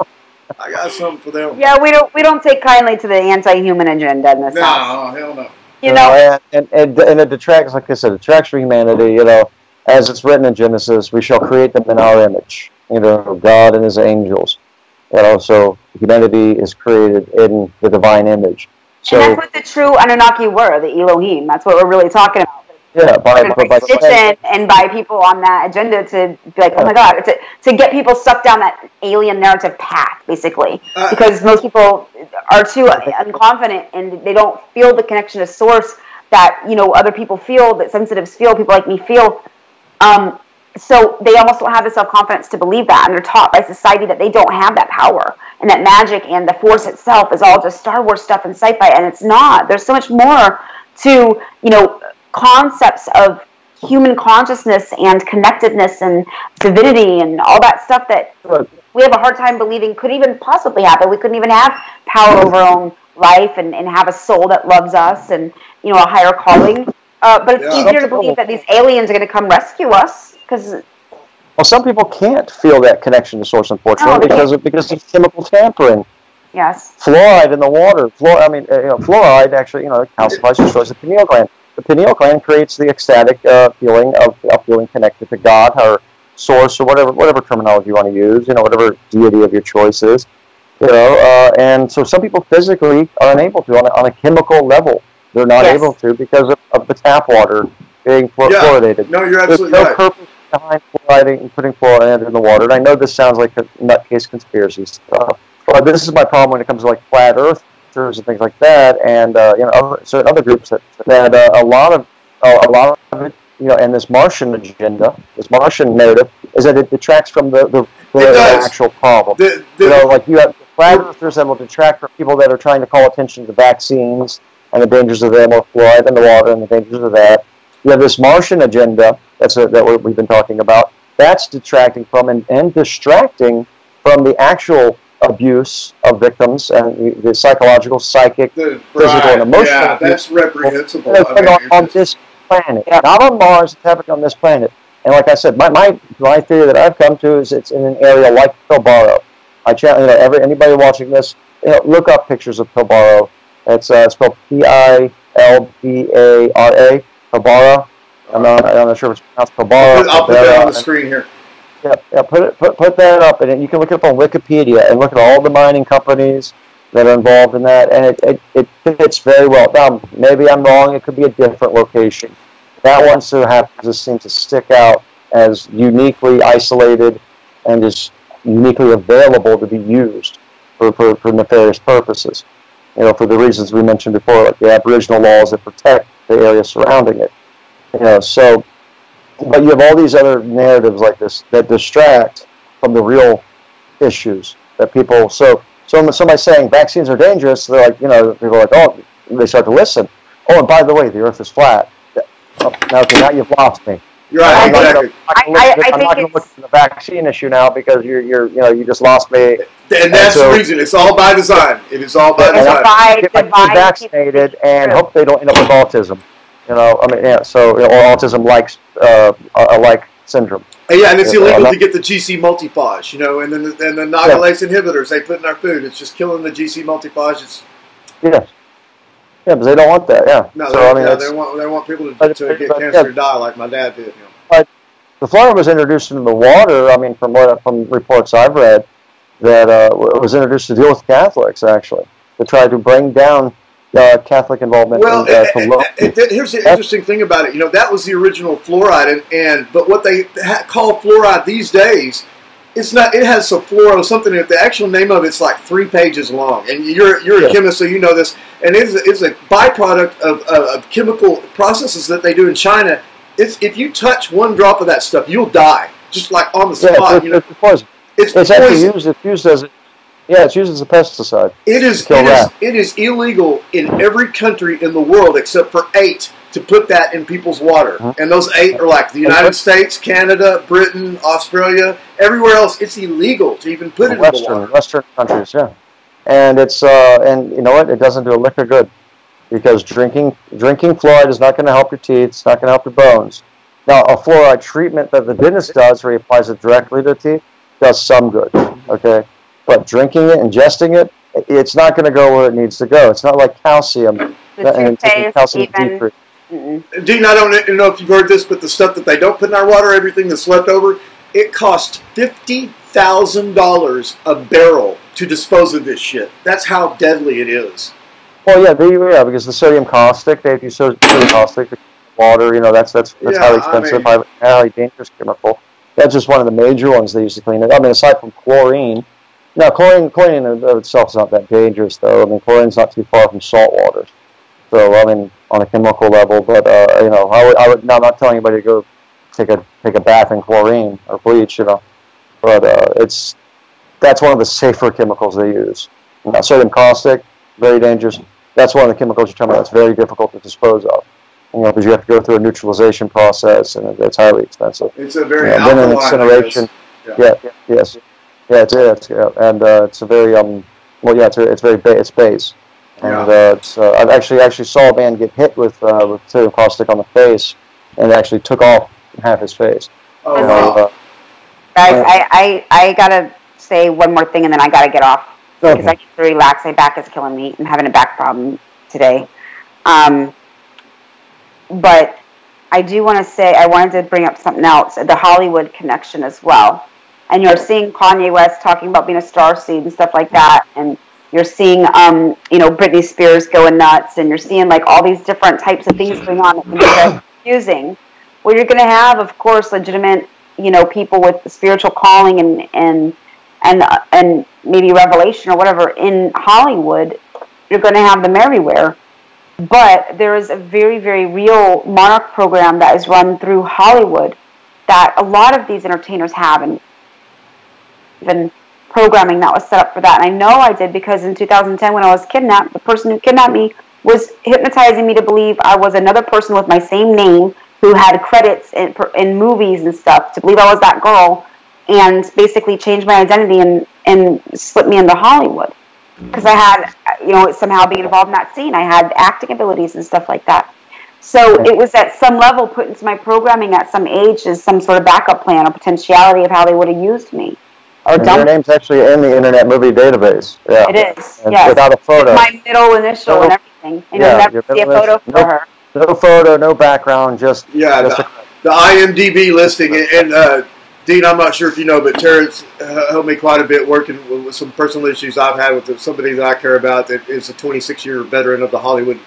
I got something for them. Yeah, we don't take kindly to the anti-human agenda in this house. No, hell no. And it detracts, like I said, it detracts from humanity. As it's written in Genesis, we shall create them in our image. God and His angels. So humanity is created in the divine image. So, and that's what the true Anunnaki were, the Elohim. That's what we're really talking about. Yeah, by and by people on that agenda to be like, oh my God, to get people sucked down that alien narrative path, basically. Because most people are too unconfident and they don't feel the connection to source that, other people feel, that sensitives feel, people like me feel. So they almost don't have the self-confidence to believe that, and they're taught by society that they don't have that power, and that magic and the Force itself is all just Star Wars stuff and sci-fi, and it's not. There's so much more to, concepts of human consciousness and connectedness and divinity and all that stuff that we have a hard time believing could even possibly happen. We couldn't even have power over our own life and have a soul that loves us and, a higher calling. But it's easier to believe that these aliens are going to come rescue us. Well, some people can't feel that connection to source, unfortunately, because of chemical tampering. Yes. Fluoride in the water. Fluoride actually, calcifies, destroys the pineal gland. The pineal gland creates the ecstatic feeling of feeling connected to God or source or whatever terminology you want to use. Whatever deity of your choice is. And so some people physically are unable to on a chemical level. They're not able to because of the tap water being fluoridated. No, you're absolutely There's no right. purpose behind fluoriding and putting fluoride in the water. And I know this sounds like a nutcase conspiracy stuff, but this is my problem when it comes to like flat earthers and things like that, and certain other groups that a lot of it, and this Martian agenda, this Martian narrative, is that it detracts from the actual problem. Like you have flat earthers that will detract from people that are trying to call attention to vaccines and the dangers of them, or fluoride in the water and the dangers of that. You have this Martian agenda that we've been talking about. That's detracting from and distracting from the actual abuse of victims and the psychological, psychic, physical, and emotional. Yeah, that's reprehensible. On this planet, not on Mars. It's happening on this planet. And like I said, my theory that I've come to is it's in an area like Pilbara. I challenge anybody watching this, look up pictures of Pilbara. It's spelled Pilbara. Pilbara. I'm not sure if it's pronounced Pilbara. I'll put that on the screen here. Yeah, put that up, and you can look it up on Wikipedia and look at all the mining companies that are involved in that, and it fits very well. Now, maybe I'm wrong. It could be a different location. That one just seems to stick out as uniquely isolated and is uniquely available to be used for nefarious purposes. For the reasons we mentioned before, like the Aboriginal laws that protect the area surrounding it. But you have all these other narratives like this that distract from the real issues that people. So somebody saying vaccines are dangerous, they're like, people are like, oh, they start to listen. Oh, and by the way, the Earth is flat. Now you've lost me. You're right. Exactly. I'm not going to look at the vaccine issue now because you just lost me. And that's the reason. It's all by design. It is all by design. Get my kids vaccinated and hope they don't end up with autism. Or autism-like syndrome. Yeah, and it's illegal to get the GC multiphage, and then the nagalase inhibitors they put in our food. It's just killing the GC multiphage. Yeah, but they don't want that. Yeah. No, they want people to get cancer or die like my dad did. But the fluoride was introduced into the water. From reports I've read, that it was introduced to deal with Catholics actually to try to bring down Catholic involvement. Well, here's the interesting thing about it. That was the original fluoride, but what they call fluoride these days, it's not. It has sulfuro something in it. The actual name of it's like 3 pages long, and you're a chemist, so you know this. And it's a byproduct of chemical processes that they do in China. If you touch 1 drop of that stuff, you'll die, just like on the spot. It's poison. It's actually used. It's used as it's used as a pesticide. It is illegal in every country in the world except for 8 to put that in people's water. And those 8 are like the United States, Canada, Britain, Australia, everywhere else. It's illegal to even put it in the water. Western countries, yeah. And it's and you know what? It doesn't do a lick of good because drinking fluoride is not going to help your teeth. It's not going to help your bones. Now, a fluoride treatment that the dentist does, where he applies it directly to the teeth, does some good. Okay. But drinking it, ingesting it, it's not going to go where it needs to go. It's not like calcium. And taking calcium Dean, I don't know if you've heard this, but the stuff that they don't put in our water, everything that's left over, it costs $50,000 a barrel to dispose of this shit. That's how deadly it is. Well, yeah, because the sodium caustic, they use sodium caustic, water, that's highly expensive, highly dangerous chemical. That's just one of the major ones they use to clean it. I mean, aside from chlorine. Now, chlorine in and of itself is not that dangerous, though. I mean, chlorine's not too far from salt water. So, I mean, on a chemical level, but, I would, now, I'm not telling anybody to go take a bath in chlorine or bleach, but that's one of the safer chemicals they use. Now, sodium caustic, very dangerous. That's one of the chemicals you're talking about that's very difficult to dispose of. Because you have to go through a neutralization process, and it's highly expensive. It's a very then an incineration. Yes. Yeah, and it's a very it's base, and I've actually saw a man get hit with sodium caustic on the face, and it actually took off half his face. Oh, wow. Guys, I gotta say one more thing, and then I gotta get off because I need to relax. My back is killing me. I'm having a back problem today. But I do want to say, I wanted to bring up something else, the Hollywood connection as well. And you're seeing Kanye West talking about being a starseed and stuff like that. And you're seeing, Britney Spears going nuts. And you're seeing, like, all these different types of things going on that can be very confusing. Well, you're going to have, of course, legitimate, people with the spiritual calling and maybe revelation or whatever in Hollywood. You're going to have them everywhere. But there is a very, very real monarch program that is run through Hollywood that a lot of these entertainers have, and even programming that was set up for that. And I know I did because in 2010 when I was kidnapped, the person who kidnapped me was hypnotizing me to believe I was another person with my same name who had credits in movies and stuff, to believe I was that girl, and basically changed my identity and slipped me into Hollywood. Because I had, somehow being involved in that scene, I had acting abilities and stuff like that. So it was at some level put into my programming at some age as some sort of backup plan or potentiality of how they would have used me. Or done. Your name's actually in the Internet Movie Database. Yeah. It is, yes. Without a photo. It's my middle initial and everything. And you'll never see a photo for her. No photo, no background, just... Yeah, the IMDb listing, and Dean, I'm not sure if you know, but Terrence helped me quite a bit working with some personal issues I've had with somebody that I care about that is a 26-year veteran of the Hollywood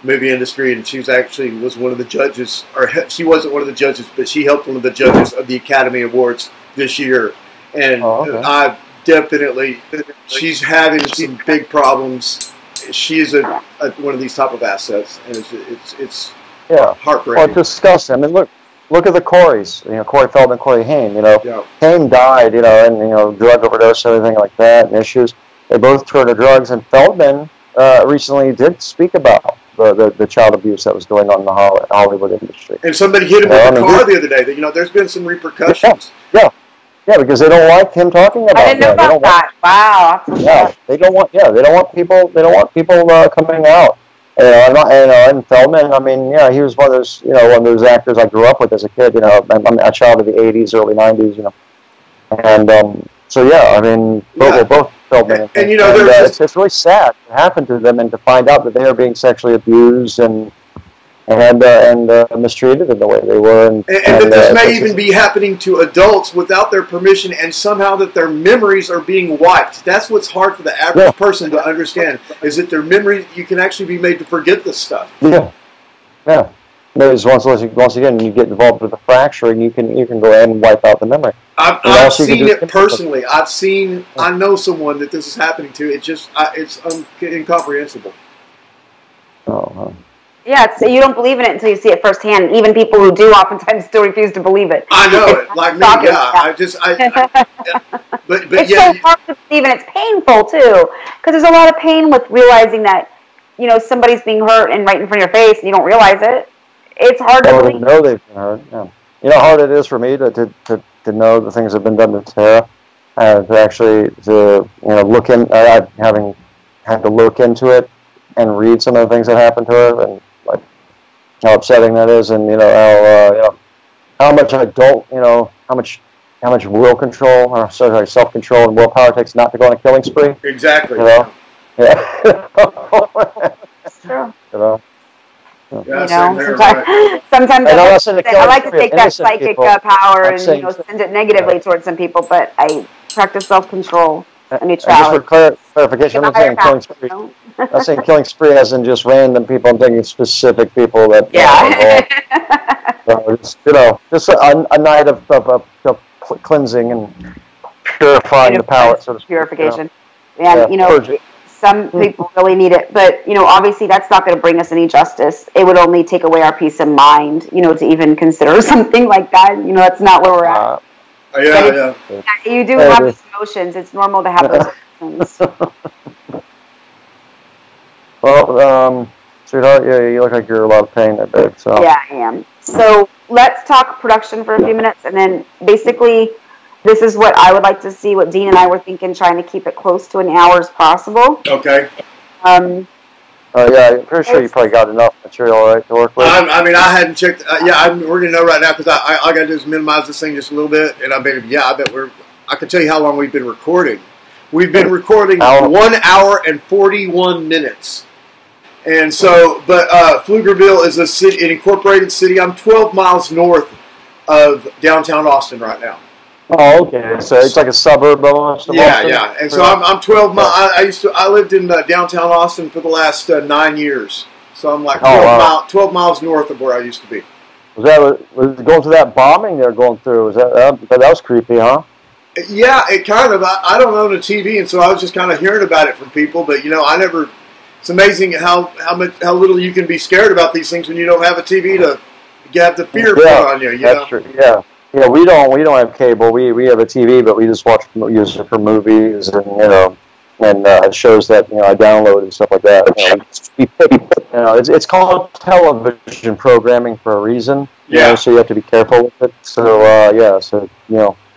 movie industry, and she was one of the judges, or she wasn't one of the judges, but she helped one of the judges of the Academy Awards this year. And I definitely, she's having some big problems. She is one of these type of assets, and it's heartbreaking. Well, discuss them. I mean, look at the Coreys. Corey Feldman, Corey Haim. Haim died. And drug overdose, everything like that, and issues. They both turned to drugs, and Feldman recently did speak about the child abuse that was going on in the Hollywood industry. And somebody hit him with a car the other day. There's been some repercussions. Yeah, because they don't like him talking about that. I didn't know about that. Wow. Yeah, they don't want people. They don't want people coming out. And Feldman. I mean, he was one of those actors I grew up with as a kid. I'm a child of the '80s, early '90s. And I mean, both Feldman. And it's really sad to happen to them and to find out that they are being sexually abused and mistreated in the way they were. And that this may even be happening to adults without their permission, and somehow that their memories are being wiped. That's what's hard for the average person to understand, is that their memory, you can actually be made to forget this stuff. Yeah. Once again, you get involved with a fracture, and you can go ahead and wipe out the memory. I've seen it personally. I know someone that this is happening to. It's incomprehensible. Yeah, so you don't believe in it until you see it firsthand. Even people who do oftentimes still refuse to believe it. I know it, like me. But it's so hard to believe, and it's painful too, because there's a lot of pain with realizing that somebody's being hurt and right in front of your face, and you don't realize it. It's hard to believe. Know they've been hurt. Yeah. You know how hard it is for me to know the things that have been done to Tara, to look in, having had to look into it and read some of the things that happened to her, and how upsetting that is, and how much I don't, how much will control, or self-control and willpower it takes not to go on a killing spree. Exactly. Yeah. It's true. Sometimes I like to take that psychic power and send it negatively towards some people, but I practice self-control. neutrality. Just for clarification, I'm not saying killing spree. I'm not saying killing spree as in just random people. I'm thinking specific people that. Just a night of cleansing and purifying the palate. So to speak, purification. And some people really need it, but obviously that's not going to bring us any justice. It would only take away our peace of mind, to even consider something like that. That's not where we're at. You do have these emotions. It's normal to have those emotions. Well, sweetheart, you look like you're in a lot of pain there, babe. So. Yeah, I am. So let's talk production for a few minutes, and then basically, this is what I would like to see. What Dean and I were thinking, trying to keep it close to an hour as possible. Okay. I'm pretty sure you probably got enough material, right, to work with. I hadn't checked. We're gonna know right now because I got to just minimize this thing just a little bit, and I bet I can tell you how long we've been recording. We've been recording 1 hour and 41 minutes. And so, but Pflugerville is an incorporated city. I'm 12 miles north of downtown Austin right now. Oh, okay. So it's like a suburb of Austin. Yeah. And so I'm 12 miles. I lived in downtown Austin for the last 9 years. So I'm like 12 miles north of where I used to be. Was going through that bombing they're going through? That was creepy, huh? Yeah, it kind of. I don't own a TV, and so I was just kind of hearing about it from people. But I never. It's amazing how little you can be scared about these things when you don't have a TV to get the fear put on you. That's true. Yeah. Yeah, we don't have cable. We have a TV, but we just use it for movies and shows that I download and stuff like that. It's called television programming for a reason. Yeah. So you have to be careful with it. So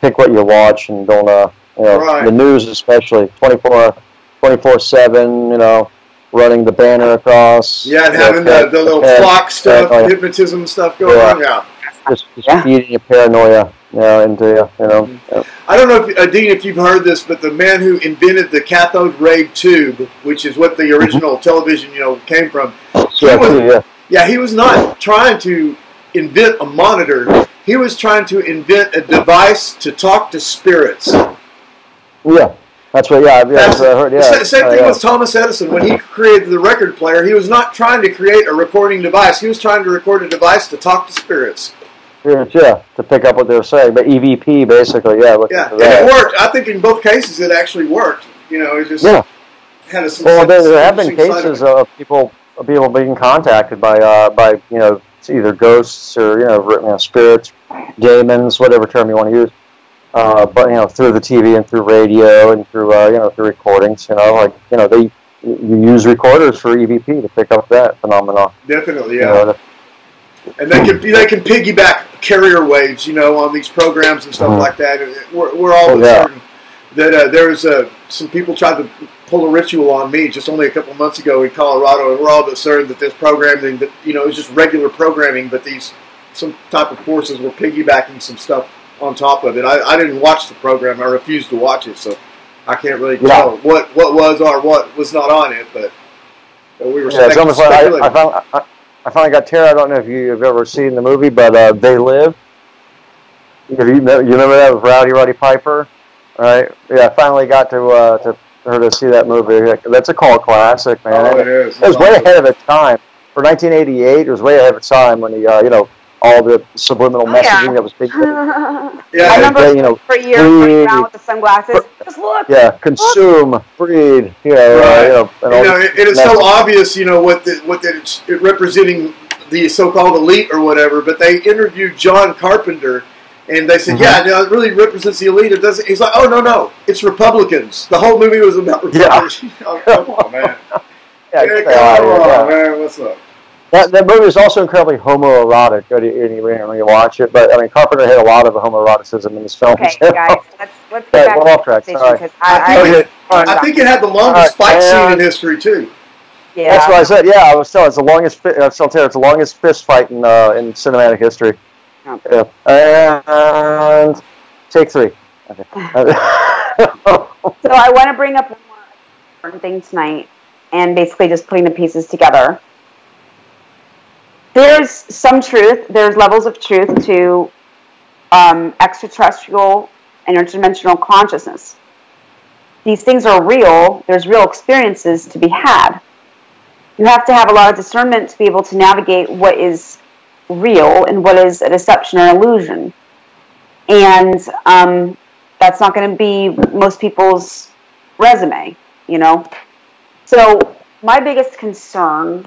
pick what you watch and don't right. The news especially 24/7. Running the banner across. Yeah, and having the little clock stuff, hypnotism stuff going on. Yeah. Just feeding your paranoia, into you. I don't know, Dean, if you've heard this, but the man who invented the cathode ray tube, which is what the original television, came from. He was not trying to invent a monitor. He was trying to invent a device to talk to spirits. Yeah. That's what, that's what I heard, yeah. Same thing with Thomas Edison. When he created the record player, he was not trying to create a recording device. He was trying to record a device to talk to spirits. Yeah, to pick up what they were saying. But EVP, basically, and it worked. I think in both cases it actually worked. It just had a... Well, there have been cases of people being contacted by either ghosts or, spirits, demons, whatever term you want to use. But through the TV and through radio and through through recordings, you use recorders for EVP to pick up that phenomenon. Definitely, yeah. And they can piggyback carrier waves, on these programs and stuff like that. We're all certain that there's some people tried to pull a ritual on me just only a couple of months ago in Colorado, and we're all but certain that this programming that it was just regular programming, but some type of forces were piggybacking some stuff on top of it. I didn't watch the program. I refused to watch it, so I can't really tell what was or what was not on it. But we were speculating. I finally got Tara. I don't know if you've ever seen the movie, but They Live. You remember that with Roddy Piper? Right? Yeah, I finally got to her to see that movie. That's a cult classic, man. Oh, it is. It was way ahead of its time. For 1988, it was way ahead of its time when he, all the subliminal messaging that was being I remember for years running around with the sunglasses. Just look. Yeah, consume, breed. It is so obvious, it's representing the so-called elite or whatever. But they interviewed John Carpenter, and they said, it really represents the elite. It doesn't. He's like, oh no, it's Republicans. The whole movie was about Republicans. Oh, come on, man. Come on, man. What's up? That movie is also incredibly homoerotic when you watch it. But Carpenter had a lot of homoeroticism in his films. Okay, guys, let's get back to off track. Sorry. I think it had the longest fight scene in history too. Yeah, that's what I said. Yeah, I was telling it's the longest. It's the longest fist fight in cinematic history. Okay. Yeah. And take 3. Okay. So I want to bring up one more important thing tonight, and basically just putting the pieces together. There's some truth. There's levels of truth to extraterrestrial and interdimensional consciousness. these things are real, there's real experiences to be had. You have to have a lot of discernment to be able to navigate what is real and what is a deception or illusion. And that's not going to be most people's resume, you know. So my biggest concern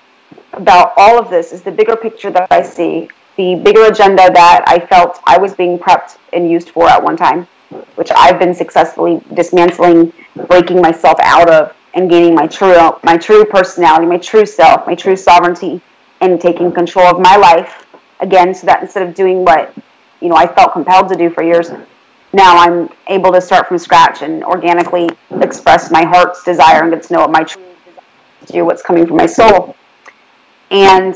about all of this is the bigger picture that I see, the bigger agenda that I felt I was being prepped and used for at one time, which I've been successfully dismantling, breaking myself out of, and gaining my true personality, my true self, my true sovereignty, and taking control of my life again, so that instead of doing what, you know, I felt compelled to do for years, now I'm able to start from scratch and organically express my heart's desire and get to know what my true desire is to do, what's coming from my soul. And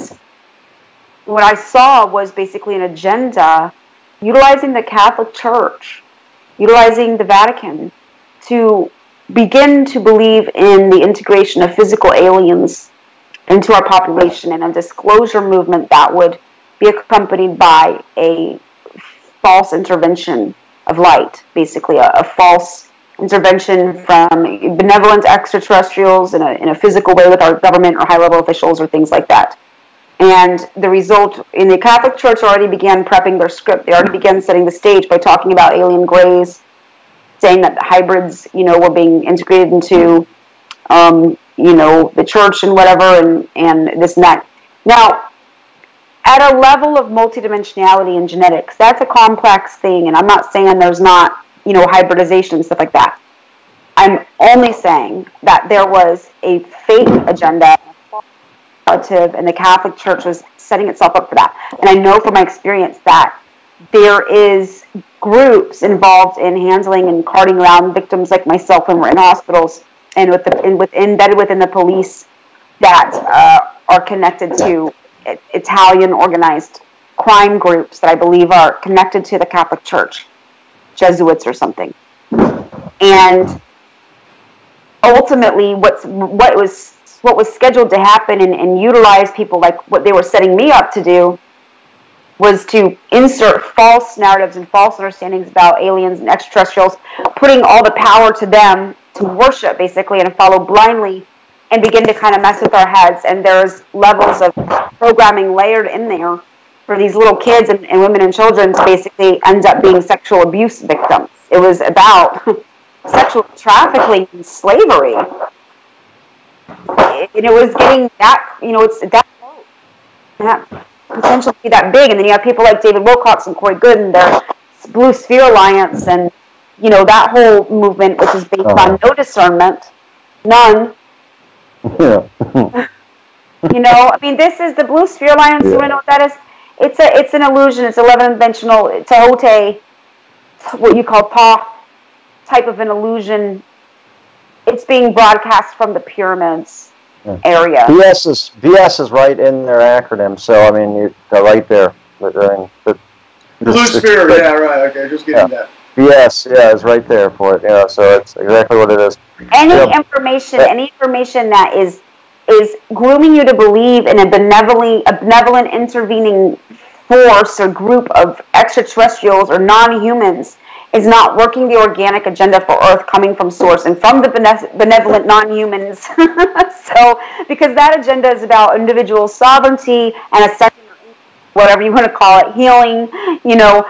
what I saw was basically an agenda utilizing the Catholic Church, utilizing the Vatican to begin to believe in the integration of physical aliens into our population, and a disclosure movement that would be accompanied by a false intervention of light, basically a false intervention from benevolent extraterrestrials in a physical way with our government or high-level officials or things like that. And the result, in the Catholic Church already began prepping their script. They already began setting the stage by talking about alien grays, saying that the hybrids, you know, were being integrated into, you know, the church and whatever, and this and that. Now, at a level of multidimensionality and genetics, that's a complex thing, and I'm not saying there's not, you know, hybridization and stuff like that. I'm only saying that there was a fake agenda, and the Catholic Church was setting itself up for that. And I know from my experience that there is groups involved in handling and carting around victims like myself when we're in hospitals, and embedded within the police that are connected to Italian organized crime groups that I believe are connected to the Catholic Church, Jesuits or something. And ultimately, what was scheduled to happen and utilize people like what they were setting me up to do was to insert false narratives and false understandings about aliens and extraterrestrials, putting all the power to them to worship, basically, and follow blindly, and begin to kind of mess with our heads. And there's levels of programming layered in there for these little kids and women and children to basically end up being sexual abuse victims. It was about sexual trafficking and slavery. And it was getting that, you know, it's that close. That potentially that big. And then you have people like David Wilcox and Corey Goode and their Blue Sphere Alliance, and, you know, that whole movement, which is based on no discernment, none. Yeah. You know, I mean, this is the Blue Sphere Alliance. You know what that is? It's an illusion. It's 11-dimensional Tehote, what you call Pa type of an illusion. It's being broadcast from the pyramids area. VS is right in their acronym, so I mean, they're right there. Blue Sphere, yeah, right. Okay, just getting that. VS, yeah, is right there for it. Yeah, so it's exactly what it is. Any information that is grooming you to believe in a benevolent intervening force or group of extraterrestrials or non-humans is not working the organic agenda for Earth coming from source and from the benevolent non-humans. So, because that agenda is about individual sovereignty and ascension, whatever you want to call it, healing, you know,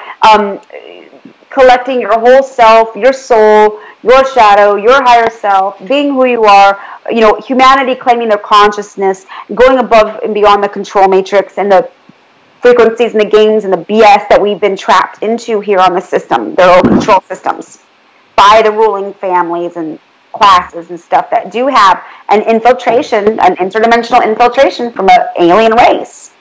collecting your whole self, your soul, your shadow, your higher self, being who you are, you know, humanity claiming their consciousness, going above and beyond the control matrix and the frequencies and the games and the BS that we've been trapped into here on the system, their own control systems, by the ruling families and classes and stuff that do have an infiltration, an interdimensional infiltration from an alien race.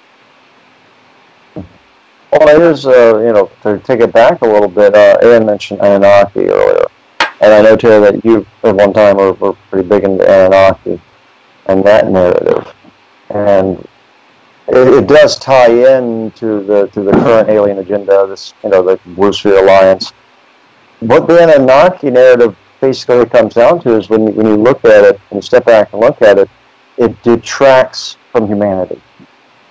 Well, it is, you know, to take it back a little bit, Aaron mentioned Anunnaki earlier. And I know, too, that you, at one time, were pretty big into Anunnaki and that narrative. And it does tie in to the current alien agenda, this, you know, the Blue Sphere Alliance. What the Anunnaki narrative basically comes down to is when you look at it, when you step back and look at it, it detracts from humanity.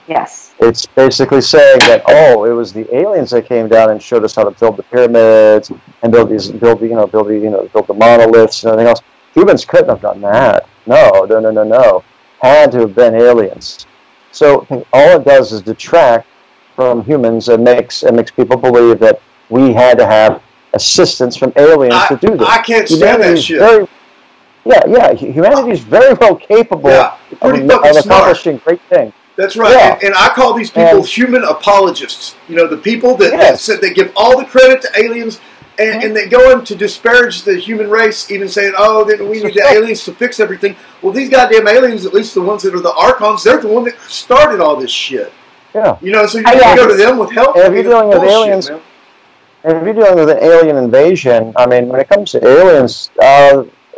Yes. It's basically saying that, oh, it was the aliens that came down and showed us how to build the pyramids and build the monoliths and everything else. Humans couldn't have done that. No. Had to have been aliens. So all it does is detract from humans and makes people believe that we had to have assistance from aliens to do this. I can't stand that shit. Humanity is very well capable of accomplishing great things. That's right, yeah. and I call these people human apologists. You know, the people that give all the credit to aliens, and they go in to disparage the human race, even saying, "Oh, then we need the aliens to fix everything." Well, these goddamn aliens, at least the ones that are the archons, they're the one that started all this shit. Yeah, you know, so you can go to them with help. And if you're dealing with aliens, and if you're dealing with an alien invasion, I mean, when it comes to aliens,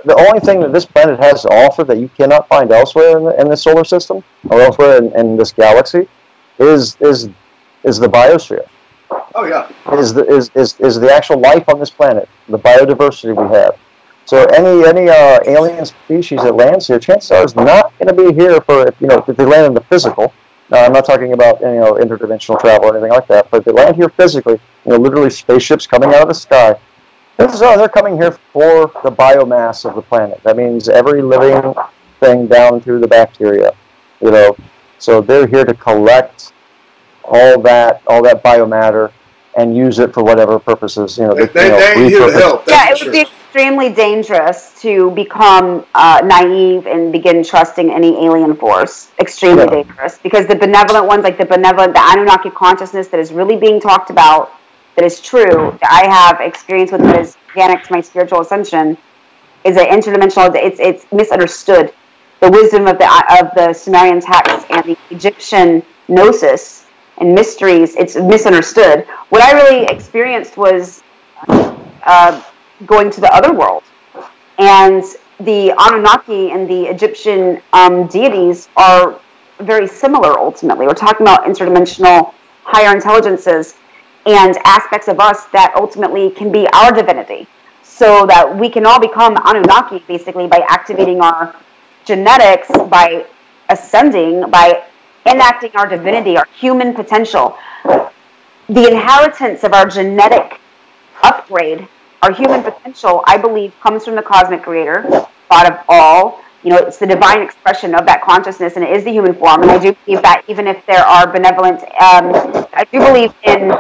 the only thing that this planet has to offer that you cannot find elsewhere in the solar system or elsewhere in this galaxy is the biosphere. Oh yeah, is the actual life on this planet, the biodiversity we have. So any alien species that lands here, chances are is not going to be here for if they land in the physical. Now, I'm not talking about interdimensional travel or anything like that, but if they land here physically, literally spaceships coming out of the sky. They're coming here for the biomass of the planet. That means every living thing down through the bacteria. So they're here to collect all that biomatter and use it for whatever purposes. They ain't here to help. It would be extremely dangerous to become naive and begin trusting any alien force. Extremely dangerous, because the benevolent ones, like the Anunnaki consciousness that is really being talked about, that is true, that I have experience with, that is organic to my spiritual ascension, is an interdimensional. It's misunderstood. The wisdom of the Sumerian texts and the Egyptian gnosis and mysteries, it's misunderstood. What I really experienced was going to the other world. And the Anunnaki and the Egyptian deities are very similar, ultimately. We're talking about interdimensional higher intelligences and aspects of us that ultimately can be our divinity. So that we can all become Anunnaki, basically, by activating our genetics, by ascending, by enacting our divinity, our human potential. The inheritance of our genetic upgrade, our human potential, I believe, comes from the cosmic creator, God of all. It's the divine expression of that consciousness, and it is the human form. And I do believe that even if there are benevolent, I do believe in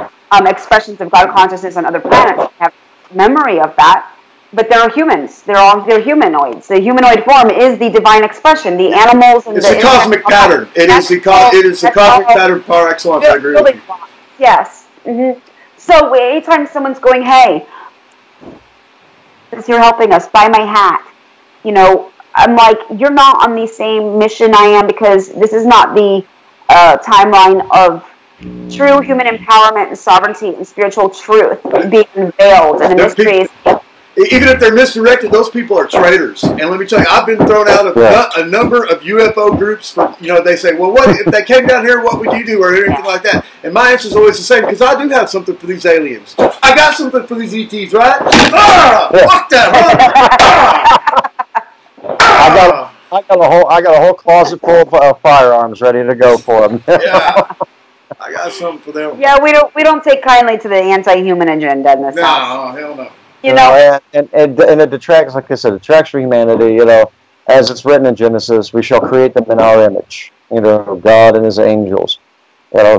expressions of God consciousness on other planets that have memory of that. But they're humans. They're humanoids. The humanoid form is the divine expression. The animals and it's the cosmic pattern. It is the cosmic pattern par excellence. I agree with you. Yes. Mm-hmm. So anytime someone's going, "Hey, you're helping us, buy my hat," I'm like, you're not on the same mission I am, because this is not the timeline of true human empowerment and sovereignty and spiritual truth being unveiled in the mysteries. Even if they're misdirected, those people are traitors. And let me tell you, I've been thrown out of a number of UFO groups for, they say, "Well, what if they came down here, what would you do?" or anything like that. And my answer is always the same, because I do have something for these aliens. I got something for these ETs, right? Fuck that, I got a whole closet full of firearms ready to go for them. Yeah. I got something for them. Yeah, we don't take kindly to the anti-human agenda in this house. No, hell no. And it detracts, like I said, it detracts from humanity. As it's written in Genesis, we shall create them in our image. God and His angels.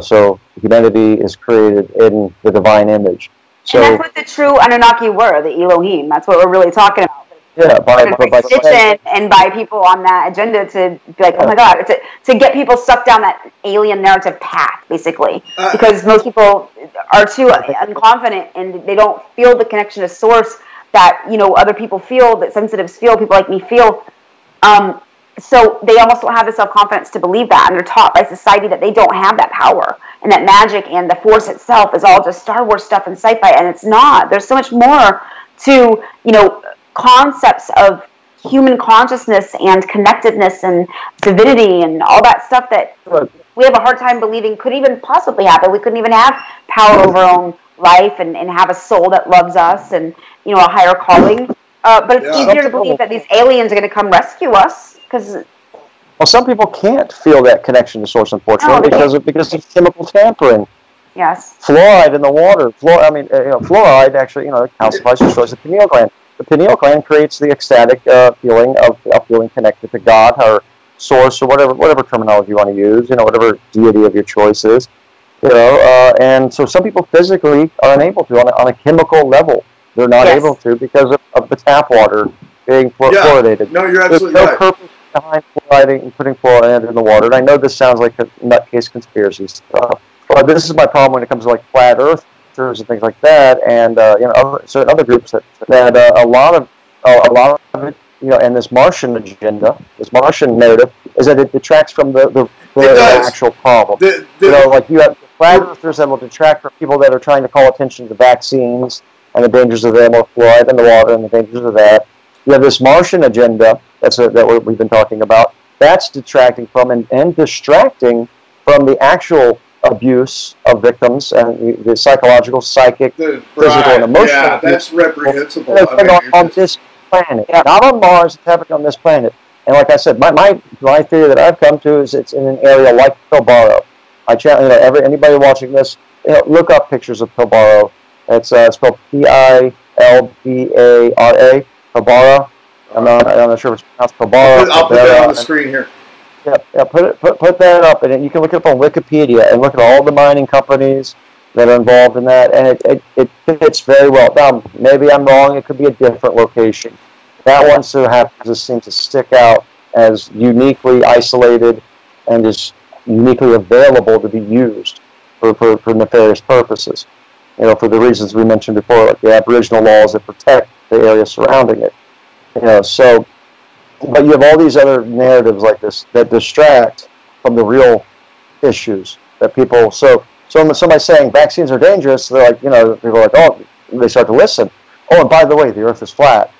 So humanity is created in the divine image. So, and that's what the true Anunnaki were, the Elohim. That's what we're really talking about. Yeah, by people on that agenda to be like, oh my God, to get people sucked down that alien narrative path, basically. Because most people are too unconfident and they don't feel the connection to source that, other people feel, that sensitives feel, people like me feel. So they almost don't have the self-confidence to believe that, and they're taught by society that they don't have that power, and that magic and the Force itself is all just Star Wars stuff and sci-fi, and it's not. There's so much more to, concepts of human consciousness and connectedness and divinity and all that stuff that we have a hard time believing could even possibly happen. We couldn't even have power over our own life and have a soul that loves us and, a higher calling. But it's easier to believe that these aliens are going to come rescue us because... Well, some people can't feel that connection to source, unfortunately, because of chemical tampering. Yes. Fluoride in the water. Fluoride actually, calcifies, destroys the pineal gland. the pineal gland creates the ecstatic feeling of feeling connected to God or source or whatever terminology you want to use, whatever deity of your choice is, and so some people physically are unable to on a chemical level. They're not able to because of the tap water being fluoridated. No, you're absolutely right. There's no purpose behind fluoriding and putting fluoride in the water. And I know this sounds like a nutcase conspiracy stuff, but this is my problem when it comes to like flat earthers and things like that, and certain other groups that a lot of it, and this Martian agenda, this Martian narrative, is that it detracts from the actual problem. Like you have flat earthers that will detract from people that are trying to call attention to vaccines and the dangers of them, or fluoride in the water and the dangers of that. You have this Martian agenda that we've been talking about. That's detracting from and distracting from the actual abuse of victims and the psychological, psychic, physical, and emotional. Yeah, that's reprehensible. On this planet, not on Mars. It's happening on this planet. And like I said, my theory that I've come to is it's in an area like Pilbara. I challenge anybody watching this, look up pictures of Pilbara. It's spelled Pilbara. Pilbara. I'm not sure if it's pronounced Pilbara. I'll put that on the screen here. Yeah, put that up, and you can look it up on Wikipedia and look at all the mining companies that are involved in that, and it fits very well. Now, maybe I'm wrong. It could be a different location. That one just seems to stick out as uniquely isolated and just uniquely available to be used for nefarious purposes. For the reasons we mentioned before, like the Aboriginal laws that protect the area surrounding it. But you have all these other narratives like this that distract from the real issues that people. So somebody saying vaccines are dangerous, they're like, people are like, oh, they start to listen. Oh, and by the way, the Earth is flat.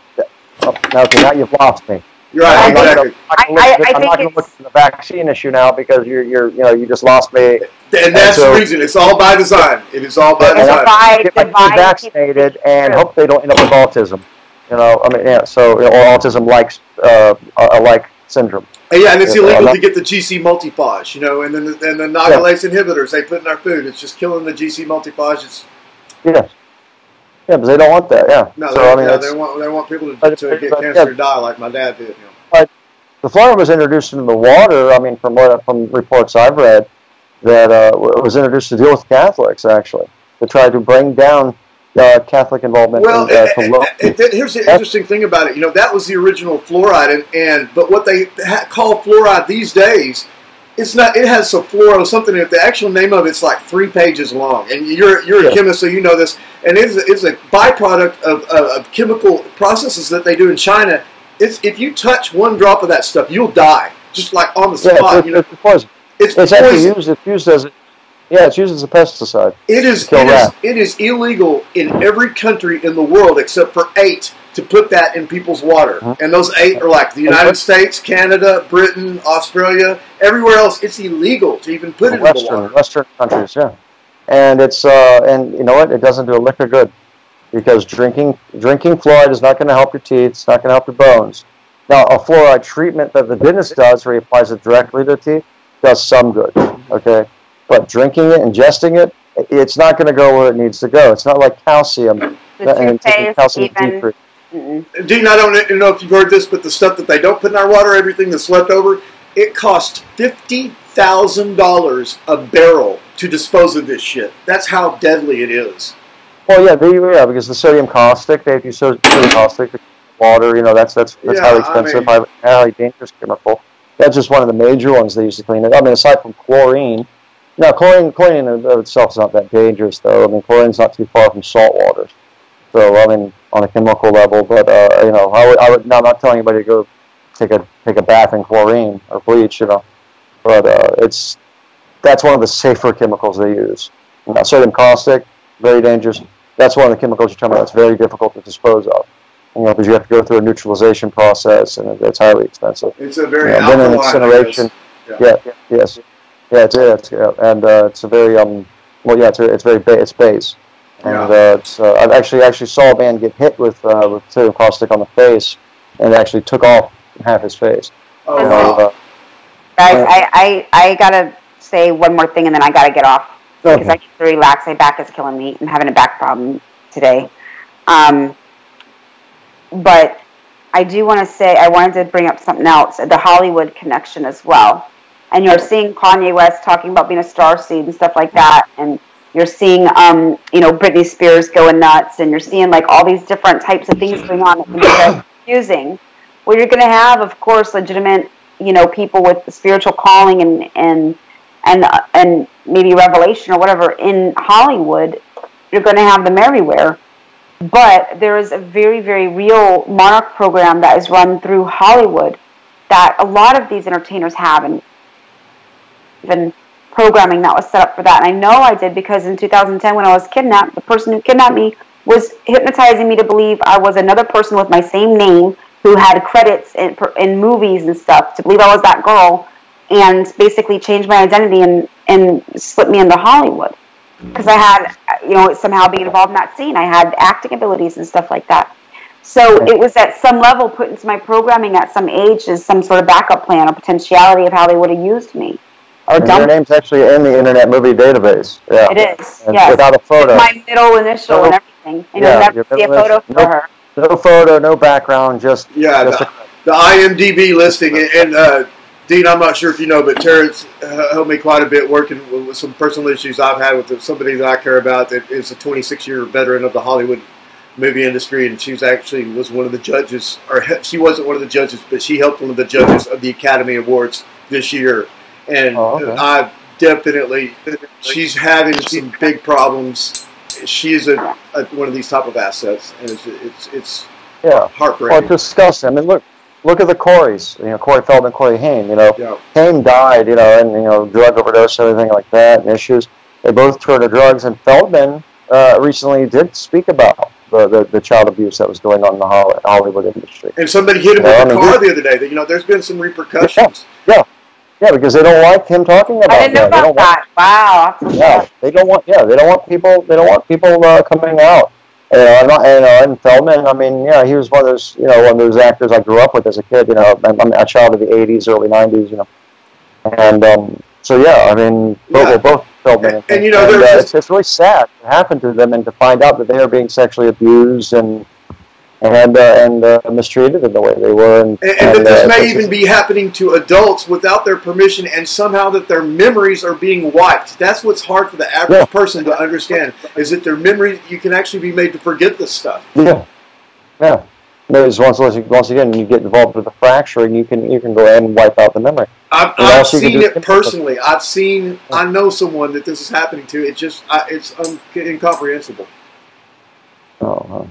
Now you've lost me. You're right. I'm not going to look at the vaccine issue now because you just lost me. And that's the reason. It's all by design. It is all by design. Get my kids vaccinated and hope they don't end up with autism. Or autism-like syndrome. Yeah, and it's illegal to get the GC multiphage, and then the nagalase inhibitors they put in our food. It's just killing the GC multiphage. Yeah, but they don't want that. Yeah. No, they want people to get cancer or die like my dad did. But the fluoride was introduced into the water. I mean, from reports I've read, that was introduced to deal with Catholics actually to try to bring down Catholic involvement. Well, here's the interesting thing about it. That was the original fluoride, but what they call fluoride these days, it's not. It has sulfuro something. The actual name of it's like 3 pages long, and you're a chemist, so you know this. And it's a byproduct of chemical processes that they do in China. If you touch 1 drop of that stuff, you'll die, just like on the spot. It's poison. It's actually used. It's used as it's used as a pesticide. It is illegal in every country in the world except for 8 to put that in people's water. And those 8 are like the United States, Canada, Britain, Australia, everywhere else. It's illegal to even put it in the water. Western countries, yeah. And it's and you know what? It doesn't do a lick of good because drinking fluoride is not going to help your teeth. It's not going to help your bones. Now, a fluoride treatment that the dentist does, where he applies it directly to the teeth, does some good. Okay. But drinking it, ingesting it, it's not going to go where it needs to go. It's not like calcium. And taking calcium deep. Dean, I don't know if you've heard this, but the stuff that they don't put in our water, everything that's left over, it costs $50,000 a barrel to dispose of this shit. That's how deadly it is. Well, yeah, because the sodium caustic, they use sodium caustic to water. That's highly expensive, highly dangerous chemical. That's just one of the major ones they use to clean it. I mean, aside from chlorine. Now, chlorine in and of itself is not that dangerous, though. I mean, chlorine's not too far from salt water. So, I mean, on a chemical level, but I would. Now, I'm not telling anybody to go take a bath in chlorine or bleach, but that's one of the safer chemicals they use. Now, sodium caustic, very dangerous. That's one of the chemicals you're talking about. That's very difficult to dispose of. Because you have to go through a neutralization process, and it's highly expensive. It's a very then an incineration. Yes. Yeah, it's a very it's base, and I've actually saw a man get hit with sodium caustic on the face, and it actually took off half his face. Oh, wow. Guys, I gotta say one more thing, and then I gotta get off because I need to relax. My back is killing me. I'm having a back problem today. But I do want to say, I wanted to bring up something else, the Hollywood connection as well. And you're seeing Kanye West talking about being a starseed and stuff like that, and you're seeing, Britney Spears going nuts, and you're seeing like all these different types of things going on that can be very confusing. Well, you're going to have, of course, legitimate, people with the spiritual calling and maybe revelation or whatever in Hollywood. You're going to have them everywhere. But there is a very, very real monarch program that is run through Hollywood that a lot of these entertainers have, and even programming that was set up for that. And I know I did because in 2010 when I was kidnapped, the person who kidnapped me was hypnotizing me to believe I was another person with my same name who had credits in movies and stuff, to believe I was that girl, and basically changed my identity and slipped me into Hollywood. Because I had, somehow being involved in that scene, I had acting abilities and stuff like that. So it was at some level put into my programming at some age as some sort of backup plan or potentiality of how they would have used me. And your name's actually in the Internet Movie Database. Yeah. It is, and yes. Without a photo. My middle initial and everything. And you'll never see a photo for her. No photo, no background, just... Yeah, the IMDb listing, and Dean, I'm not sure if you know, but Terrence helped me quite a bit working with some personal issues I've had with somebody that I care about that is a 26-year veteran of the Hollywood movie industry, and she was one of the judges, or she wasn't one of the judges, but she helped one of the judges of the Academy Awards this year. And I definitely, she's having some big problems. She's one of these type of assets, and it's heartbreaking. Well, disgusting. I mean, look at the Coreys. Corey Feldman, Corey Haim. Haim died. And drug overdose, everything like that, and issues. They both turned to drugs, and Feldman recently did speak about the child abuse that was going on in the Hollywood industry. And somebody hit him with a car the other day. There's been some repercussions. Yeah, because they don't like him talking about that. I didn't know about that. Wow. Yeah, they don't want people coming out. And Feldman, I mean, he was one of those actors I grew up with as a kid. I'm a child of the '80s, early '90s. And both Feldman. And it's really sad what happened to them, and to find out that they are being sexually abused and mistreated in the way they were. And that this may even be happening to adults without their permission, and somehow that their memories are being wiped. That's what's hard for the average person to understand, is that their memory, you can actually be made to forget this stuff. Yeah. There's once again, you get involved with the fracturing, you can go ahead and wipe out the memory. I've seen it personally. I know someone that this is happening to. It's incomprehensible. Oh,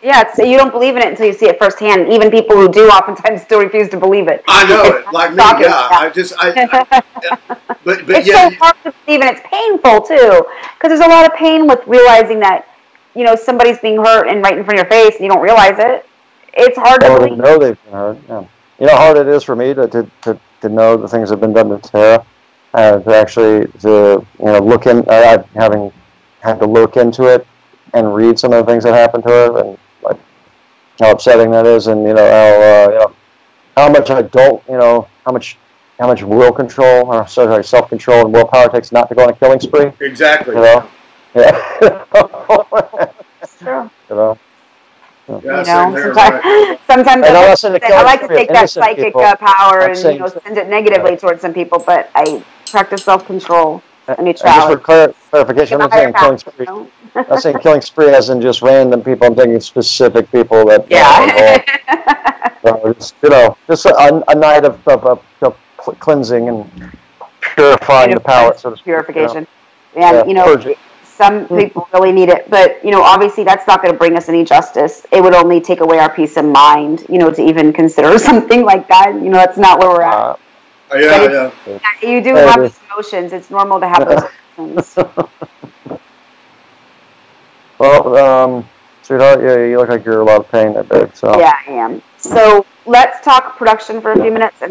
yeah, you don't believe in it until you see it firsthand. Even people who do oftentimes still refuse to believe it. I know it, like me. But it's so hard to believe, and it's painful too, because there's a lot of pain with realizing that somebody's being hurt and right in front of your face, and you don't realize it. It's hard to believe. Know they've been hurt. Yeah. You know how hard it is for me to know the things that have been done to Tara, to look in, having had to look into it and read some of the things that happened to her, and how upsetting that is, and how much how much will control, or self-control and willpower it takes not to go on a killing spree. Exactly. Yeah. It's true. Sometimes I like to take that psychic power and send it negatively towards some people, but I practice self-control and neutrality. Just for clarification, I'm not saying killing spree. I'm not saying killing spree as in just random people. I'm thinking specific people that. Just a night of cleansing and purifying the power. So to speak, purification. And some people really need it, but obviously that's not going to bring us any justice. It would only take away our peace of mind, to even consider something like that. That's not where we're at. You do have these emotions. It's normal to have those emotions. Well, sweetheart, you look like you're in a lot of pain there, babe. So. Yeah, I am. So let's talk production for a few minutes.